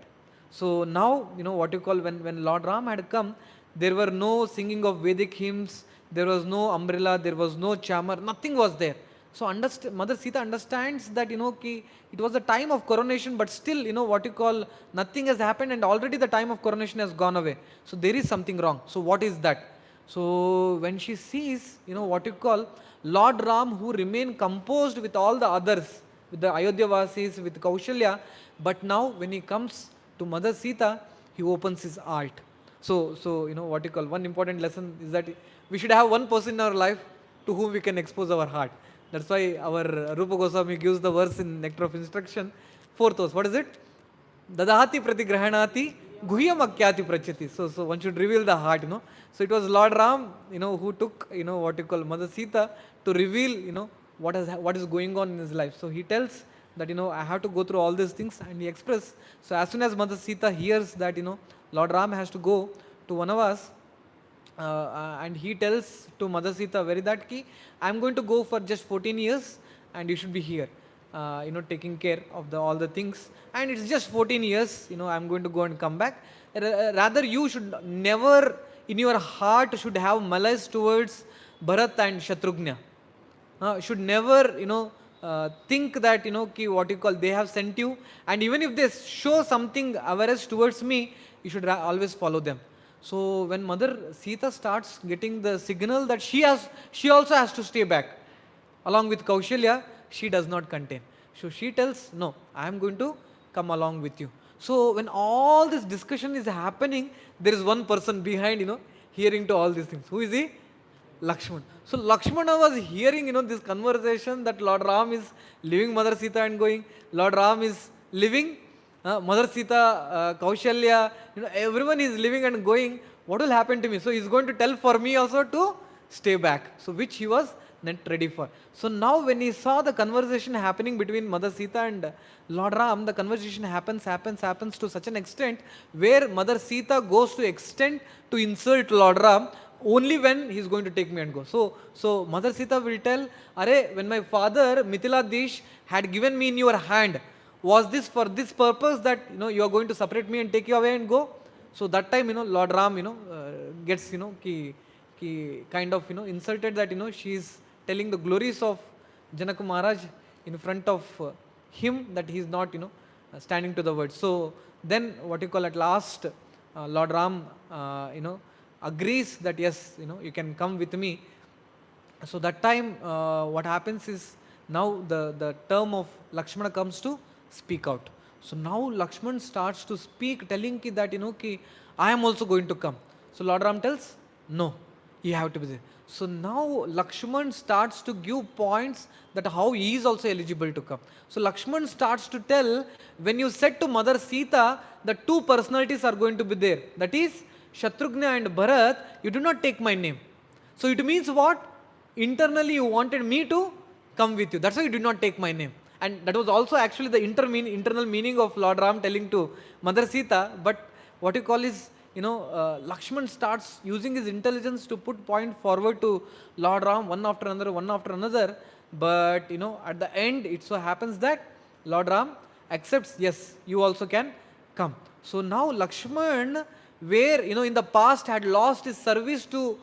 So now, what you call, when Lord Ram had come, there were no singing of Vedic hymns, there was no umbrella, there was no chamar, nothing was there. So Mother Sita understands that, ki it was the time of coronation, but still, what you call, nothing has happened and already the time of coronation has gone away. So there is something wrong. So what is that? So when she sees, what you call, Lord Ram who remain composed with all the others, with the Ayodhya Vasis, with Kaushalya, but now when he comes to Mother Sita, he opens his heart. So what you call, one important lesson is that we should have one person in our life to whom we can expose our heart. That's why our Rupa Goswami gives the verse in Nectar of Instruction, fourth verse. What is it? Dadahati pratigrahanati guhyam akyati prachati. So one should reveal the heart, So it was Lord Ram, who took, what you call, Mother Sita to reveal, what is going on in his life. So he tells that, I have to go through all these things, and he expresses. So as soon as Mother Sita hears that, Lord Ram has to go to Vanavas, and he tells to Mother Sita very that ki, I am going to go for just 14 years and you should be here, taking care of all the things, and it's just 14 years, I am going to go and come back. Rather, you should never in your heart should have malice towards Bharat and Shatrughna. Should never, think that, ki what you call, they have sent you, and even if they show something averse towards me, you should always follow them. So when Mother Sita starts getting the signal that she also has to stay back along with Kaushalya, she does not contain. So she tells, no, I am going to come along with you. So when all this discussion is happening, there is one person behind, hearing to all these things. Who is he? Lakshman. So Lakshmana was hearing, this conversation that Lord Ram is leaving Mother Sita and going. Lord Ram is leaving Mother Sita, Kaushalya, everyone is living and going. What will happen to me? So he is going to tell for me also to stay back. So which he was not ready for. So now when he saw the conversation happening between Mother Sita and Lord Ram, the conversation happens to such an extent where Mother Sita goes to extent to insult Lord Ram only when he is going to take me and go. So Mother Sita will tell, Are, when my father Mithiladesh had given me in your hand, was this for this purpose that you are going to separate me and take you away and go? So that time Lord Ram gets kind of insulted that she is telling the glories of Janaka Maharaj in front of him, that he is not standing to the word. So then what you call, at last Lord Ram agrees that yes, you can come with me. So that time what happens is, now the term of Lakshmana comes to speak out. So now Lakshman starts to speak, telling that I am also going to come. So Lord Ram tells, no, you have to be there. So now Lakshman starts to give points that how he is also eligible to come. So Lakshman starts to tell, when you said to Mother Sita that two personalities are going to be there, that is Shatrughna and Bharat, you do not take my name. So it means what? Internally you wanted me to come with you. That's why you did not take my name. And that was also actually the internal meaning of Lord Ram telling to Mother Sita. But what you call is, Lakshman starts using his intelligence to put point forward to Lord Ram, one after another. But, at the end, it so happens that Lord Ram accepts, yes, you also can come. So now Lakshman, where, in the past had lost his service to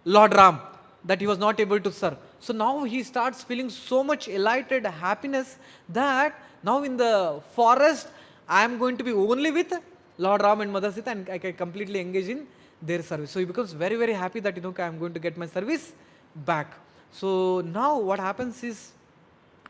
Lord Ram, that he was not able to serve. So now he starts feeling so much elated happiness that now in the forest, I am going to be only with Lord Ram and Mother Sita, and I can completely engage in their service. So he becomes very, very happy that, I am going to get my service back. So now what happens is,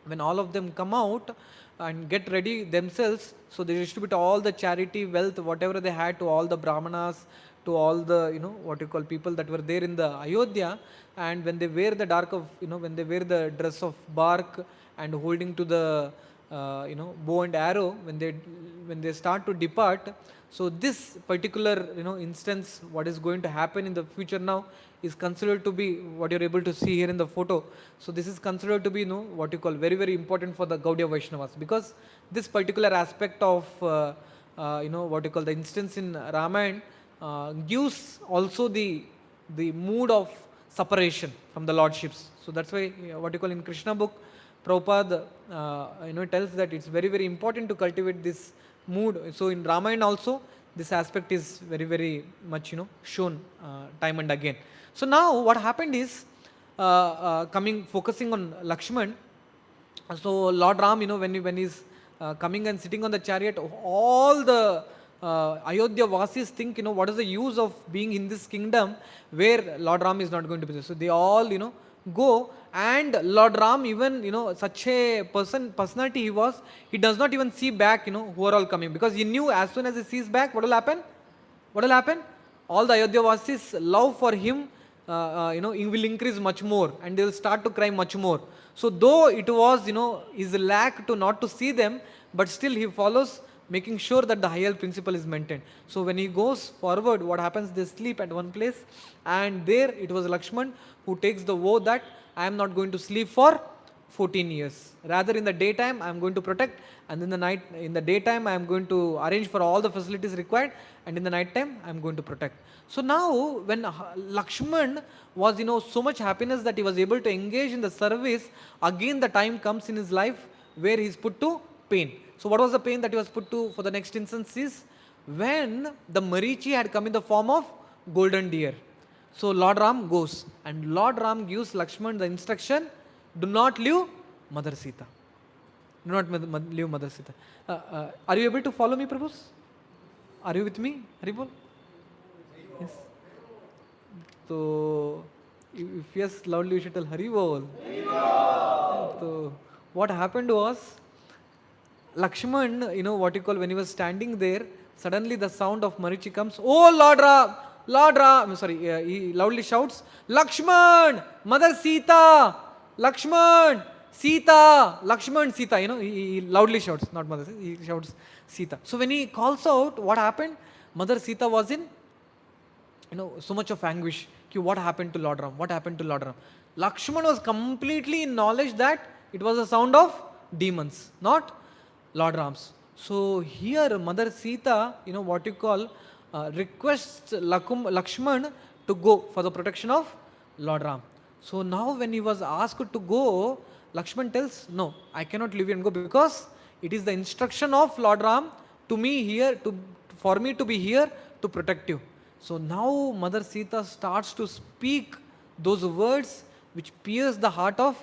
when all of them come out and get ready themselves, so they distribute all the charity wealth, whatever they had, to all the brahmanas, to to all the, what you call, people that were there in the Ayodhya, and when they wear the dark of, when they wear the dress of bark and holding to the, bow and arrow, when they start to depart. So this particular, instance, what is going to happen in the future now is considered to be what you're able to see here in the photo. So this is considered to be, what you call, very, very important for the Gaudiya Vaishnavas, because this particular aspect of, what you call, the instance in Ramayana gives also the mood of separation from the lordships. So that's why, what you call, in Krishna book, Prabhupada, tells that it's very, very important to cultivate this mood. So in Ramayana also, this aspect is very, very much, shown time and again. So now what happened is, focusing on Lakshman. So Lord Ram, when he's coming and sitting on the chariot, all the Ayodhya Vasis think, what is the use of being in this kingdom where Lord Ram is not going to be there. So they all, go, and Lord Ram, even, such a personality he was, he does not even see back, who are all coming, because he knew as soon as he sees back, what will happen? What will happen? All the Ayodhya Vasis' love for him, it will increase much more, and they will start to cry much more. So though it was, his lack to not to see them, but still he follows, making sure that the higher principle is maintained. So when he goes forward, what happens? They sleep at one place, and there it was Lakshman who takes the vow that I am not going to sleep for 14 years. Rather, in the daytime I am going to protect, and in the daytime I am going to arrange for all the facilities required, and in the night time I am going to protect. So now when Lakshman was, so much happiness that he was able to engage in the service, again the time comes in his life where he is put to pain. So what was the pain that he was put to for the next instance is when the Marichi had come in the form of golden deer. So Lord Ram goes, and Lord Ram gives Lakshman the instruction, do not leave Mother Sita. Do not leave Mother Sita. Are you able to follow me, Prabhus? Are you with me? Haribol? Yes. So, if yes, loudly you should tell Haribol. So, what happened was, Lakshman, what you call, when he was standing there, suddenly the sound of Marichi comes. Oh Lord Ram! Lord Ram! He loudly shouts, Lakshman! Mother Sita! Lakshman! Sita! Lakshman! Sita! He loudly shouts, not Mother Sita, he shouts Sita. So when he calls out, what happened? Mother Sita was in, so much of anguish. What happened to Lord Ram? What happened to Lord Ram? Lakshman was completely in knowledge that it was the sound of demons, not Lord Ram's. So here Mother Sita, what you call, requests Lakshman to go for the protection of Lord Ram. So now when he was asked to go, Lakshman tells, no, I cannot leave you and go, because it is the instruction of Lord Ram to me here, for me to be here to protect you. So now Mother Sita starts to speak those words which pierce the heart of,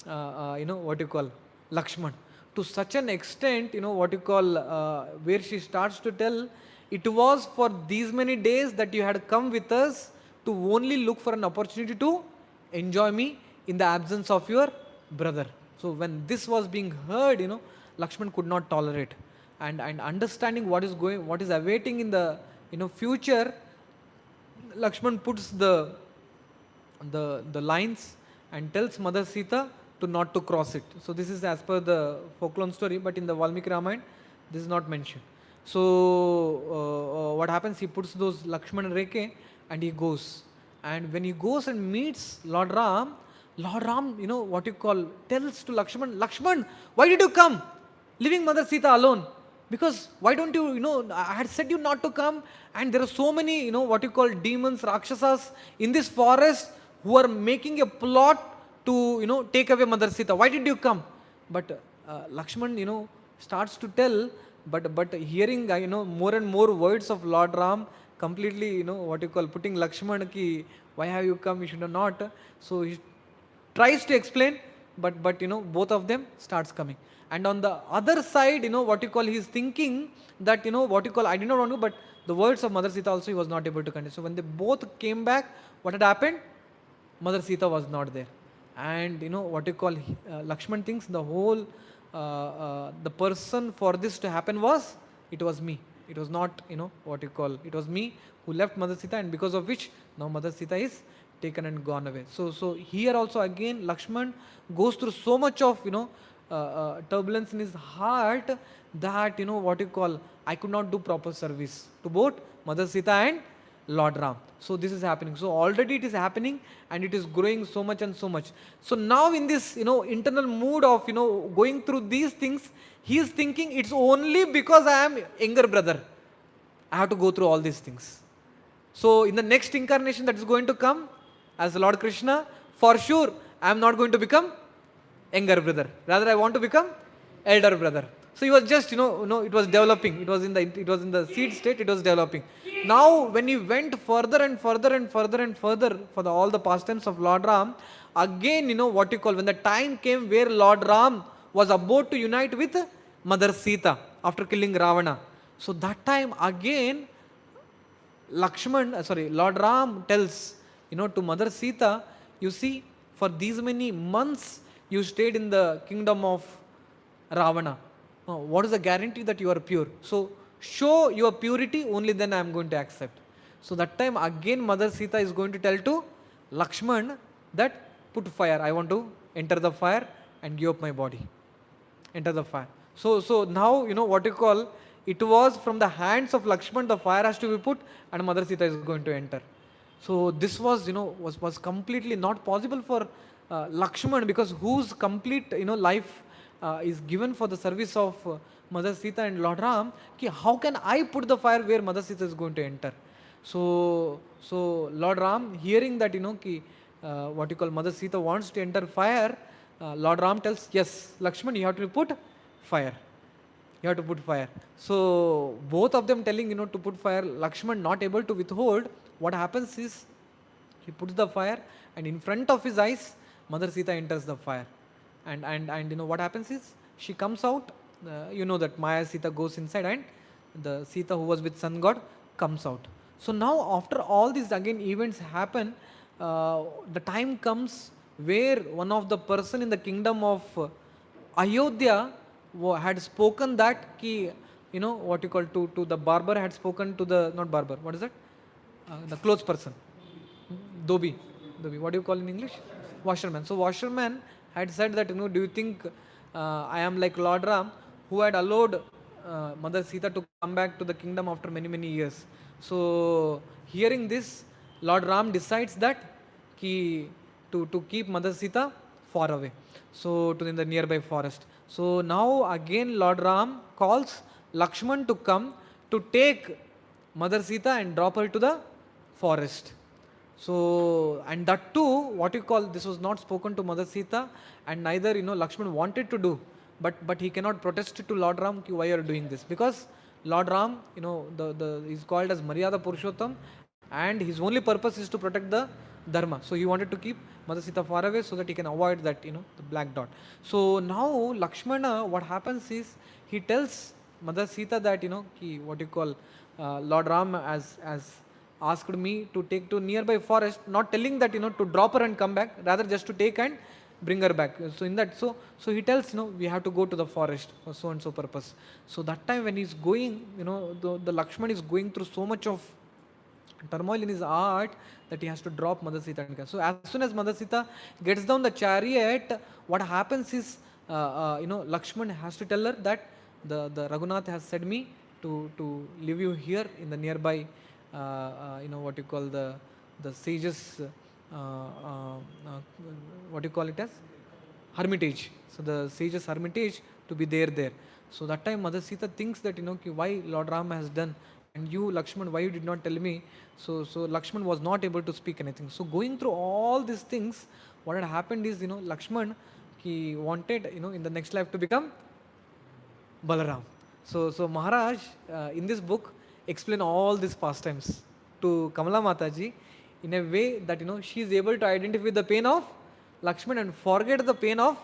what you call, Lakshman. To such an extent, what you call, where she starts to tell, it was for these many days that you had come with us to only look for an opportunity to enjoy me in the absence of your brother. So when this was being heard, Lakshman could not tolerate. And understanding what is awaiting in the future, Lakshman puts the lines and tells Mother Sita to not to cross it. So this is as per the folklore story, but in the Valmiki Ramayana, this is not mentioned. So what happens? He puts those Lakshman Reke and he goes. And when he goes and meets Lord Ram, what you call, tells to Lakshman, Lakshman, why did you come? Leaving Mother Sita alone. Because why don't you, I had said you not to come, and there are so many, what you call, demons, Rakshasas in this forest who are making a plot to, take away Mother Sita. Why did you come? But Lakshman, starts to tell, but hearing, more and more words of Lord Ram, completely, what you call, putting Lakshman ki, why have you come? You should have not. So he tries to explain, but both of them starts coming. And on the other side, what you call, he is thinking that, what you call, I did not want to, but the words of Mother Sita also he was not able to continue. So when they both came back, what had happened? Mother Sita was not there. And what you call, Lakshman thinks the whole, the person for this to happen was me. It was not, what you call, it was me who left Mother Sita, and because of which now Mother Sita is taken and gone away. So here also again Lakshman goes through so much of, turbulence in his heart that, what you call, I could not do proper service to both Mother Sita and Lord Ram. So this is happening. So already it is happening and it is growing so much and so much. So now in this, internal mood of, going through these things, he is thinking it's only because I am younger brother, I have to go through all these things. So in the next incarnation that is going to come as Lord Krishna, for sure I am not going to become younger brother. Rather I want to become elder brother. So he was just, it was developing. It was in the seed state, it was developing. Now when he went further and further and further and further for all the pastimes of Lord Ram, again, what you call, when the time came where Lord Ram was about to unite with Mother Sita after killing Ravana. So that time again, Lord Ram tells, to Mother Sita, you see, for these many months you stayed in the kingdom of Ravana. What is the guarantee that you are pure? So show your purity, only then I am going to accept. So that time again Mother Sita is going to tell to Lakshman that put fire. I want to enter the fire and give up my body. Enter the fire. So now, what you call, it was from the hands of Lakshman, the fire has to be put and Mother Sita is going to enter. So this was, was completely not possible for Lakshman, because whose complete, life is given for the service of Mother Sita and Lord Ram, how can I put the fire where Mother Sita is going to enter? So Lord Ram, hearing that, what you call, Mother Sita wants to enter fire, Lord Ram tells, yes, Lakshman, you have to put fire. You have to put fire. So both of them telling, to put fire, Lakshman not able to withhold. What happens is, he puts the fire and in front of his eyes, Mother Sita enters the fire. And what happens is, she comes out, that Maya Sita goes inside and the Sita who was with Sun God comes out. So now after all these again events happen, the time comes where one of the person in the kingdom of Ayodhya had spoken that, what you call, to the barber had spoken to the, not barber, what is that? The clothes person. Dobi, what do you call in English? Washerman. So washerman had said that, do you think I am like Lord Ram, who had allowed Mother Sita to come back to the kingdom after many, many years. So hearing this, Lord Ram decides that to keep Mother Sita far away, so in the nearby forest. So now again Lord Ram calls Lakshman to come to take Mother Sita and drop her to the forest. So, and that too, what you call, this was not spoken to Mother Sita, and neither, Lakshman wanted to do, but he cannot protest to Lord Ram, why you are doing this, because Lord Ram, is called as Maryada Purushottam, and his only purpose is to protect the Dharma. So he wanted to keep Mother Sita far away so that he can avoid that, the black dot. So now Lakshmana, what happens is, he tells Mother Sita that, what you call, Lord Ram as asked me to take to nearby forest, not telling that, to drop her and come back, rather just to take and bring her back. So in that, so he tells, we have to go to the forest for so and so purpose. So that time when he's going, the Lakshman is going through so much of turmoil in his heart that he has to drop Mother Sita. So as soon as Mother Sita gets down the chariot, what happens is, Lakshman has to tell her that the Raghunath has said me to leave you here in the nearby, what you call, the sages, what you call it as, hermitage. So the sages hermitage, to be there. So that time Mother Sita thinks that, why Lord Rama has done, and you Lakshman, why you did not tell me? So Lakshman was not able to speak anything. So going through all these things, what had happened is, Lakshman, he wanted, in the next life to become Balaram. So Maharaj, in this book, explain all these pastimes to Kamala Mataji in a way that, she is able to identify the pain of Lakshman and forget the pain of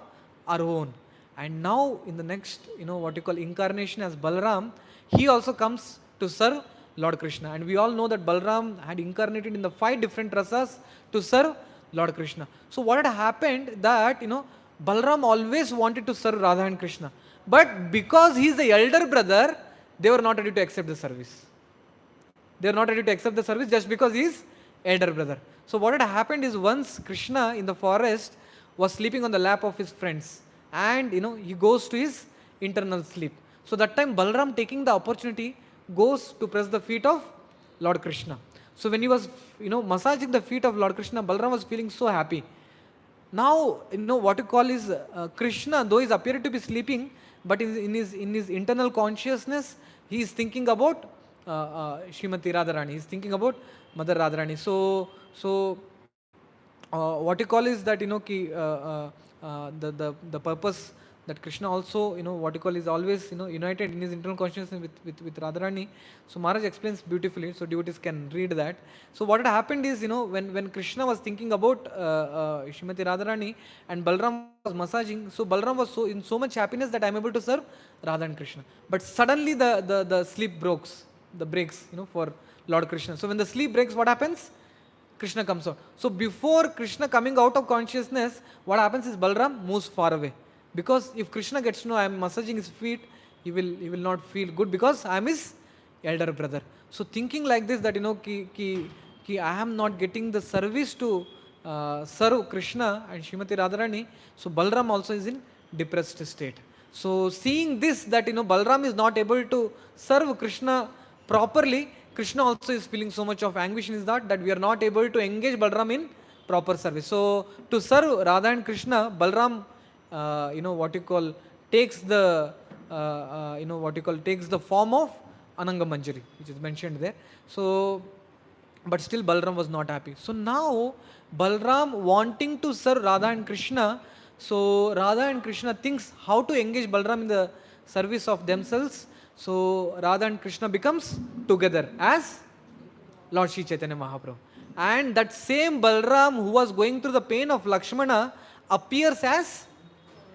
our own. And now in the next, what you call, incarnation as Balaram, he also comes to serve Lord Krishna. And we all know that Balaram had incarnated in the 5 different rasas to serve Lord Krishna. So what had happened that, Balaram always wanted to serve Radha and Krishna. But because he is the elder brother, they were not ready to accept the service. They are not ready to accept the service just because he is elder brother. So what had happened is, once Krishna in the forest was sleeping on the lap of his friends, and he goes to his internal sleep. So that time Balram, taking the opportunity, goes to press the feet of Lord Krishna. So when he was massaging the feet of Lord Krishna, Balram was feeling so happy. Now what you call is Krishna, though he appeared to be sleeping, but in his internal consciousness he is thinking about Srimati Radharani. He is thinking about Mother Radharani. So what you call is that the purpose that Krishna also what you call is always united in his internal consciousness with Radharani. So Maharaj explains beautifully, so devotees can read that. So what had happened is, when Krishna was thinking about Srimati Radharani and Balram was massaging, so Balram was in so much happiness that I am able to serve Radha and Krishna. But suddenly the sleep breaks for Lord Krishna. So when the sleep breaks, what happens? Krishna comes out. So before Krishna coming out of consciousness, what happens is Balram moves far away. Because if Krishna gets to know I am massaging his feet, he will not feel good, because I am his elder brother. So thinking like this, that I am not getting the service to serve Krishna and Srimati Radharani, so Balram also is in depressed state. So seeing this, that Balram is not able to serve Krishna properly, Krishna also is feeling so much of anguish in his heart that we are not able to engage Balram in proper service. So to serve Radha and Krishna, Balram takes the takes the form of Ananga Manjari, which is mentioned there. So but still Balram was not happy. So now Balram, wanting to serve Radha and Krishna, so Radha and Krishna thinks how to engage Balram in the service of themselves. So Radha and Krishna becomes together as Lord Shri Chaitanya Mahaprabhu. And that same Balram who was going through the pain of Lakshmana appears as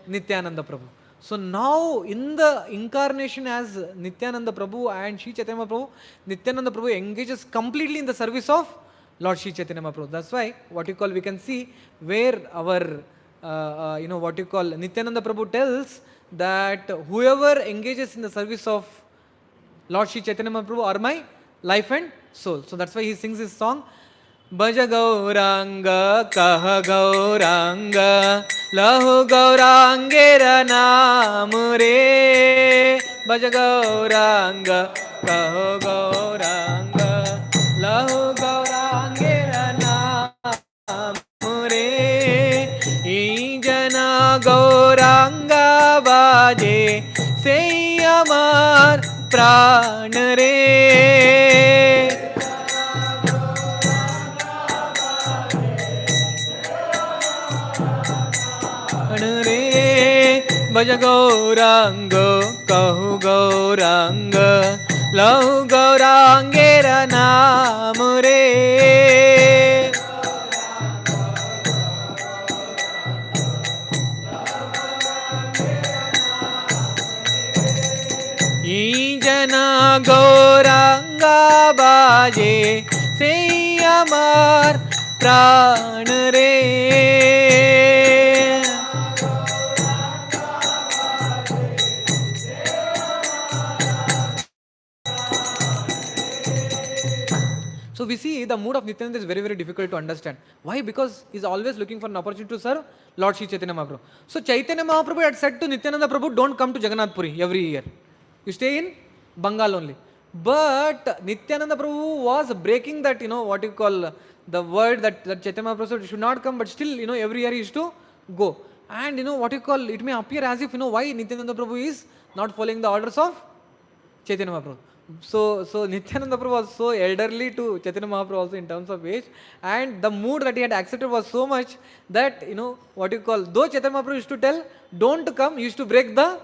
Nityananda Prabhu. So now in the incarnation as Nityananda Prabhu and Shri Chaitanya Mahaprabhu, Nityananda Prabhu engages completely in the service of Lord Shri Chaitanya Mahaprabhu. That's why we can see where our Nityananda Prabhu tells that whoever engages in the service of Lord Shri Chaitanya Mahaprabhu are my life and soul. So that's why he sings his song, Bhaja Gauranga, Kaha Gauranga, Lahu Gaurangera Naam Re. Bhaja Gauranga, Kaho Gauranga, Lahu Gaurangera Naam Re. Ijana Gauranga Baje, Sei Amar Pran Re. Bhaj Gauranga, Kahu Gauranga, Lahu Gaurangera Naam Re. Ijana Gauranga Baje, Sei Amar Pran Re. So we see the mood of Nityananda is very, very difficult to understand. Why? Because he is always looking for an opportunity to serve Lord Shri Chaitanya Mahaprabhu. So Chaitanya Mahaprabhu had said to Nityananda Prabhu, don't come to Jagannath Puri every year. You stay in Bengal only. But Nityananda Prabhu was breaking that, the word that Chaitanya Mahaprabhu said should not come, but still, every year he used to go. And it may appear as if, why Nityananda Prabhu is not following the orders of Chaitanya Mahaprabhu. So Nityananda Prabhu was so elderly to Chaitanya Mahaprabhu also in terms of age, and the mood that he had accepted was so much that, though Chaitanya Mahaprabhu used to tell, don't come, he used to break the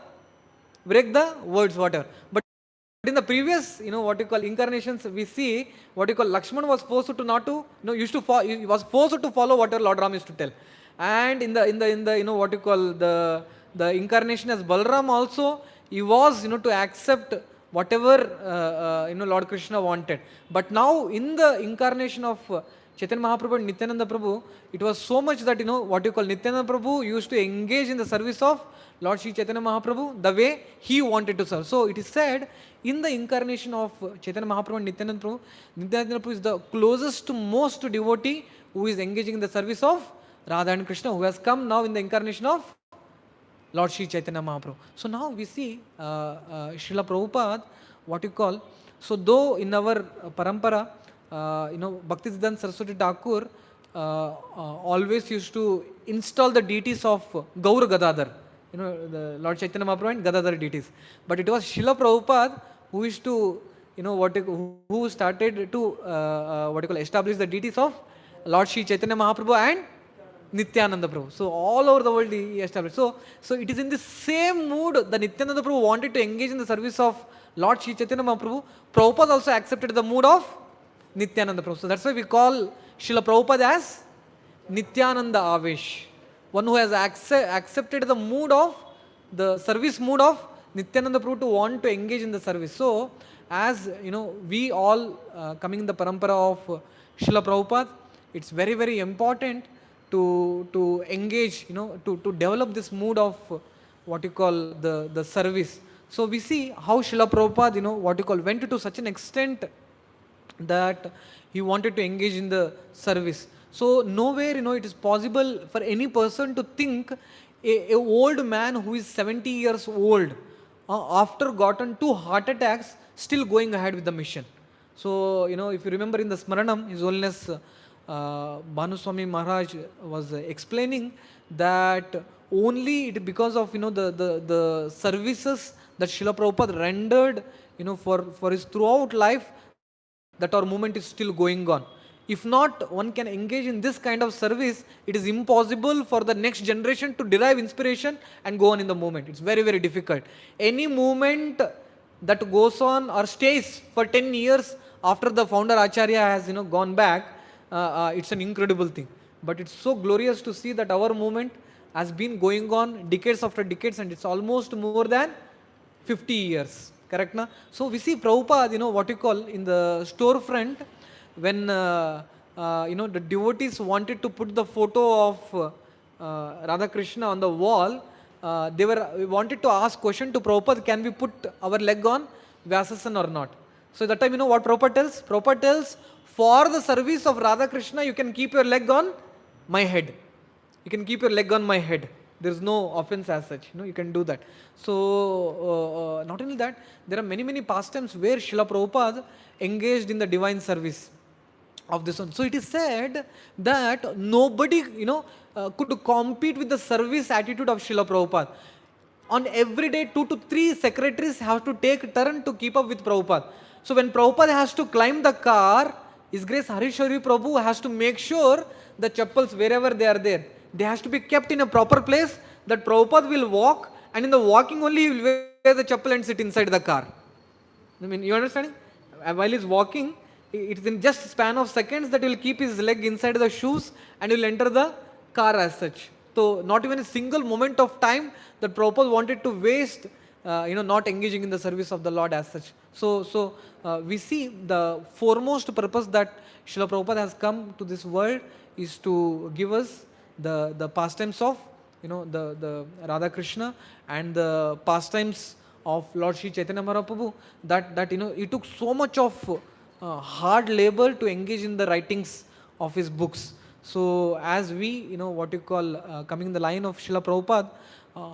words, whatever. But in the previous, incarnations, we see, Lakshmana was forced to not to, he was forced to follow whatever Lord Ram used to tell. And in the incarnation as Balram also, he was, to accept whatever Lord Krishna wanted. But now in the incarnation of Chaitanya Mahaprabhu and Nityananda Prabhu, it was so much that, what you call Nityananda Prabhu used to engage in the service of Lord Sri Chaitanya Mahaprabhu the way he wanted to serve. So it is said in the incarnation of Chaitanya Mahaprabhu and Nityananda Prabhu is the closest to most devotee who is engaging in the service of Radha and Krishna, who has come now in the incarnation of Lord Sri Chaitanya Mahaprabhu. So now we see Srila Prabhupada, what you call, so though in our parampara, Bhaktisiddhanta Saraswati Thakur always used to install the deities of Gaur Gadadhar, the Lord Chaitanya Mahaprabhu and Gadadhar deities. But it was Srila Prabhupada who used to, who started to, establish the deities of Lord Sri Chaitanya Mahaprabhu and Nityananda Prabhu. So all over the world he established. So it is in the same mood that Nityananda Prabhu wanted to engage in the service of Lord Sri Chaitanya Mahaprabhu. Prabhupada also accepted the mood of Nityananda Prabhu. So that's why we call Srila Prabhupada as Nityananda Avesh. One who has accepted the mood of, the service mood of Nityananda Prabhu to want to engage in the service. So as we all coming in the parampara of Srila Prabhupada, it's very, very important to engage, to develop this mood of what you call the service. So we see how Srila Prabhupada, went to such an extent that he wanted to engage in the service. So nowhere, it is possible for any person to think a old man who is 70 years old, after gotten 2 heart attacks, still going ahead with the mission. So, if you remember in the Smaranam, His Holiness Bhanuswami Maharaj was explaining that only because of the services that Srila Prabhupada rendered for his throughout life, that our movement is still going on. If not, one can engage in this kind of service, it is impossible for the next generation to derive inspiration and go on in the movement. It's very, very difficult. Any movement that goes on or stays for 10 years after the founder Acharya has gone back, it's an incredible thing. But it's so glorious to see that our movement has been going on decades after decades, and it's almost more than 50 years. Correct na? So we see Prabhupada, what you call in the storefront, when the devotees wanted to put the photo of Radha Krishna on the wall, they wanted to ask question to Prabhupada, can we put our leg on Vyasasan or not? So that time, what Prabhupada tells? Prabhupada tells, for the service of Radha Krishna, you can keep your leg on my head. You can keep your leg on my head. There is no offense as such. You can do that. So, not only that, there are many, many pastimes where Srila Prabhupada engaged in the divine service of this one. So it is said that nobody, could compete with the service attitude of Srila Prabhupada. On every day, 2 to 3 secretaries have to take turn to keep up with Prabhupada. So when Prabhupada has to climb the car, His Grace Harishwari Prabhu has to make sure the chappals, wherever they are there, they has to be kept in a proper place that Prabhupada will walk, and in the walking only he will wear the chappal and sit inside the car. I mean, you understanding? While he is walking, it is in just span of seconds that he will keep his leg inside the shoes and he will enter the car as such. So not even a single moment of time that Prabhupada wanted to waste, not engaging in the service of the Lord as such. So we see the foremost purpose that Srila Prabhupada has come to this world is to give us the pastimes of the Radha Krishna and the pastimes of Lord Sri Chaitanya Mahaprabhu, that it took so much of hard labor to engage in the writings of his books. So as we coming in the line of Srila Prabhupada,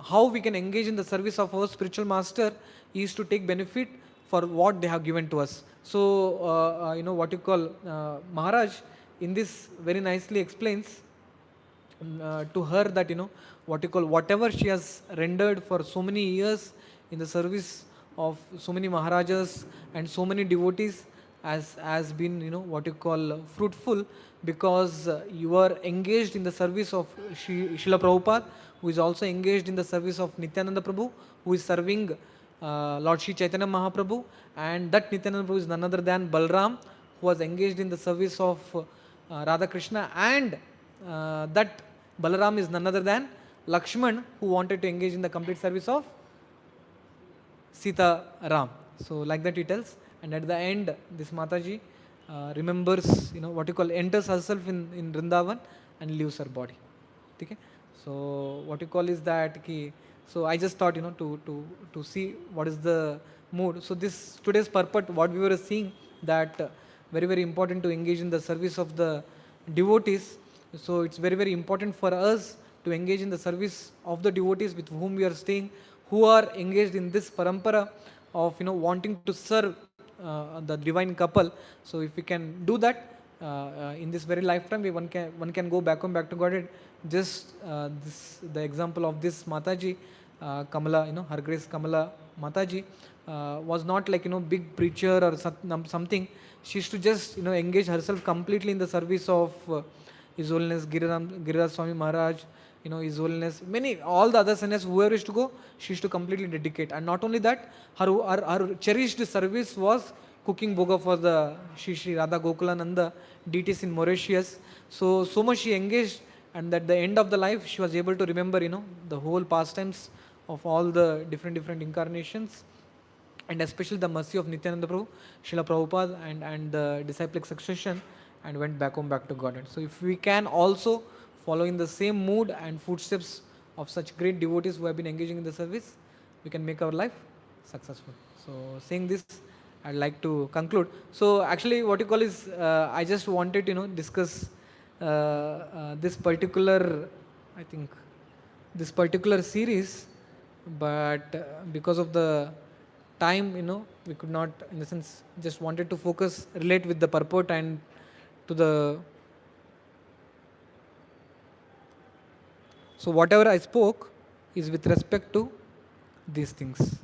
how we can engage in the service of our spiritual master is to take benefit for what they have given to us. So Maharaj in this very nicely explains to her that whatever she has rendered for so many years in the service of so many Maharajas and so many devotees has been fruitful, because you are engaged in the service of Srila Prabhupada, who is also engaged in the service of Nityananda Prabhu, who is serving Lord Sri Chaitanya Mahaprabhu, and that Nityananda Prabhu is none other than Balram, who was engaged in the service of Radha Krishna, and that Balaram is none other than Lakshman, who wanted to engage in the complete service of Sita Ram. So like that he tells, and at the end this Mataji remembers, what you call, enters herself in Vrindavan and leaves her body. Okay? So what you call is that so I just thought, to see what is the mood. So this today's purport, what we were seeing, that very very important to engage in the service of the devotees. So it's very very important for us to engage in the service of the devotees with whom we are staying, who are engaged in this parampara of wanting to serve the divine couple. So if we can do that in this very lifetime, one can go back to Godhead. Just the example of this Mataji, Kamala, Her Grace Kamala Mataji, was not like big preacher or something. She used to just engage herself completely in the service of His Holiness Giriraj Swami Maharaj, His Holiness, all the other sannyas, whoever used to go, she used to completely dedicate. And not only that, her cherished service was cooking bhoga for the Shri Radha Gokulananda deities in Mauritius. So much she engaged, and at the end of the life, she was able to remember, the whole pastimes of all the different incarnations, and especially the mercy of Nityananda Prabhu, Srila Prabhupada, and the disciplic succession, and went back to Godhead. So if we can also follow in the same mood and footsteps of such great devotees who have been engaging in the service, we can make our life successful. So saying this, I'd like to conclude. So actually what you call is, I just wanted to discuss this particular, I think, this particular series, but because of the time, we could not, in the sense, just wanted to focus, relate with the purport and to the. So whatever I spoke is with respect to these things.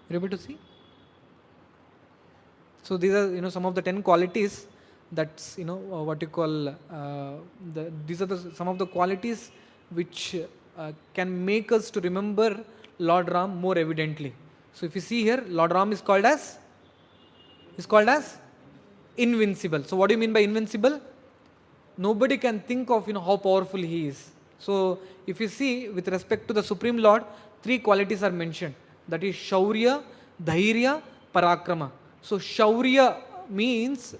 You're able to see? So these are some of the 10 qualities, that's what you call these are some of the qualities which can make us to remember Lord Ram more evidently. So if you see here, Lord Ram is called as invincible. So what do you mean by invincible? Nobody can think of how powerful he is. So if you see, with respect to the Supreme Lord, 3 qualities are mentioned, that is Shaurya, Dhairya, Parakrama. So Shaurya means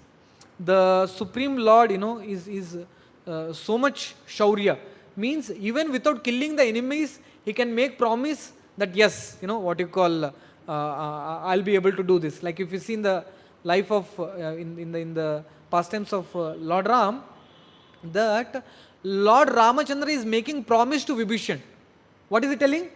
the Supreme Lord is so much Shaurya, means even without killing the enemies, he can make promise that yes, what you call, I'll be able to do this. Like if you see in the life of in the pastimes of Lord Ram, that Lord Ramachandra is making promise to Vibhishan. What is he telling?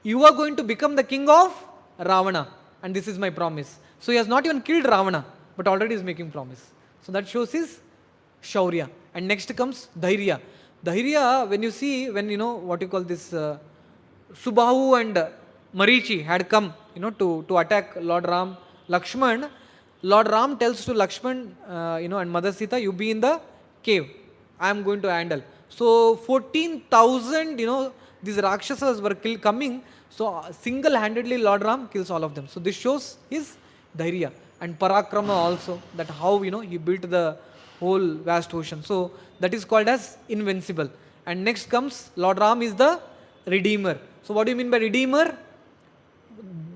You are going to become the king of Ravana, and this is my promise. So he has not even killed Ravana, but already is making promise. So that shows his Shaurya. And next comes Dhairya. Dhairya, when you see, when what you call this, Subahu and Marichi had come to attack Lord Ram, Lakshman. Lord Ram tells to Lakshman and Mother Sita, you be in the cave, I am going to handle. So 14,000 these Rakshasas were coming, so single-handedly Lord Ram kills all of them. So this shows his Dhairya. And Parakrama also, that how he built the whole vast ocean. So that is called as invincible. And next comes Lord Ram is the Redeemer. So what do you mean by Redeemer?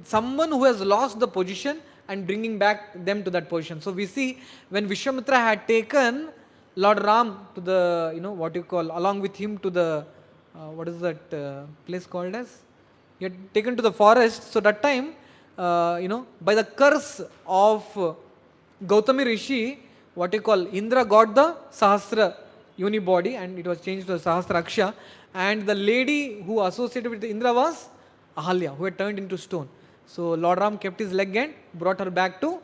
Someone who has lost the position and bringing back them to that position. So we see when Vishwamitra had taken Lord Ram to the, what you call, along with him to the, what is that place called as? He had taken to the forest. So that time, by the curse of Gautami Rishi, what you call, Indra got the Sahasra uni body and it was changed to the Sahasra Aksha. And the lady who associated with Indra was Ahalya, who had turned into stone. So Lord Ram kept his leg and brought her back to,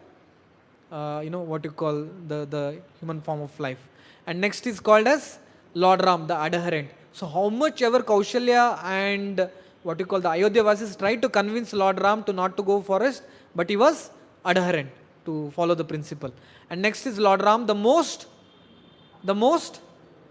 what you call, the human form of life. And next is called as Lord Ram, the adherent. So how much ever Kaushalya and what you call the Ayodhya Vasis tried to convince Lord Ram to not to go forest, but he was adherent to follow the principle. And next is Lord Ram, the most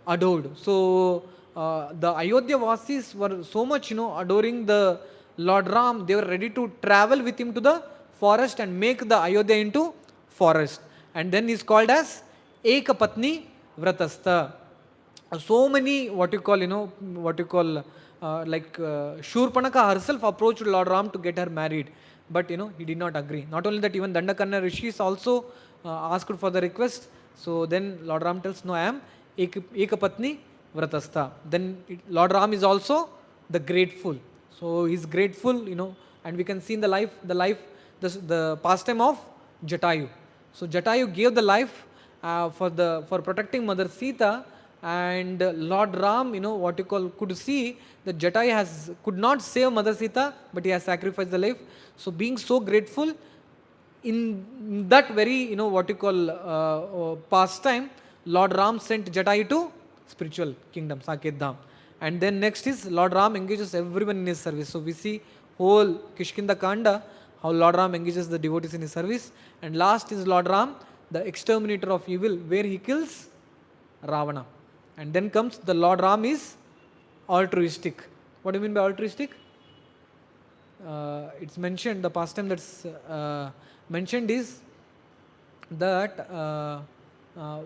adored. So the Ayodhya Vasis were so much adoring the Lord Ram, they were ready to travel with him to the forest and make the Ayodhya into forest. And then he is called as Ekapatni Vratastha. So many what you call like Shurpanaka herself approached Lord Ram to get her married, but he did not agree. Not only that, even Dandakarna rishis also asked for the request. So then Lord Ram tells, no, I am ekapatni vratastha. Then Lord Ram is also the grateful. So he's grateful, and we can see in the life, the pastime of Jatayu. So Jatayu gave the life for protecting Mother Sita, and Lord Ram, could see that Jatayu could not save Mother Sita, but he has sacrificed the life. So being so grateful, in that very, pastime, Lord Ram sent Jatayu to spiritual kingdom, Saket Dham. And then next is Lord Ram engages everyone in his service. So we see whole Kishkinda Kanda, how Lord Ram engages the devotees in his service. And last is Lord Ram, the exterminator of evil, where he kills Ravana. And then comes the Lord Ram is altruistic. What do you mean by altruistic? It's mentioned, the pastime that's mentioned is that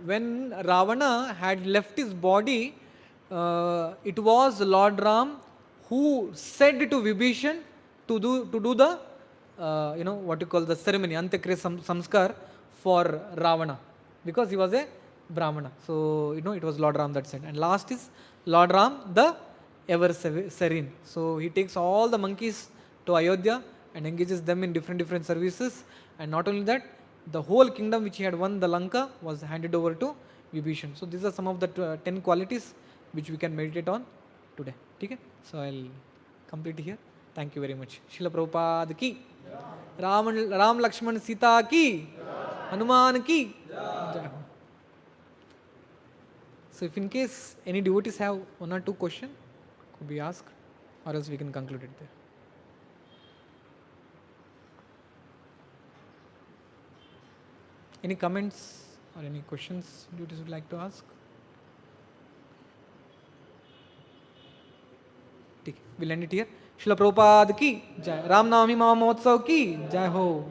when Ravana had left his body, it was Lord Ram who said to Vibhishan to do the the ceremony, Antyakriya Samskar for Ravana, because he was a Brahmana. So it was Lord Ram that said. And last is Lord Ram, the ever serene. So he takes all the monkeys to Ayodhya and engages them in different services. And not only that, the whole kingdom which he had won, the Lanka, was handed over to Vibhishan. So these are some of the 10 qualities which we can meditate on today. Okay? So I'll complete here. Thank you very much. Srila Prabhupada ki, Ram Lakshman Sita ki, Hanuman ki. Jai Ho. So if in case any devotees have one or two questions, could be asked, or else we can conclude it there. Any comments or any questions devotees would like to ask? We'll end it here. Srila Prabhupada ki Jai. Ram Navami Mahotsav ki Jai Ho.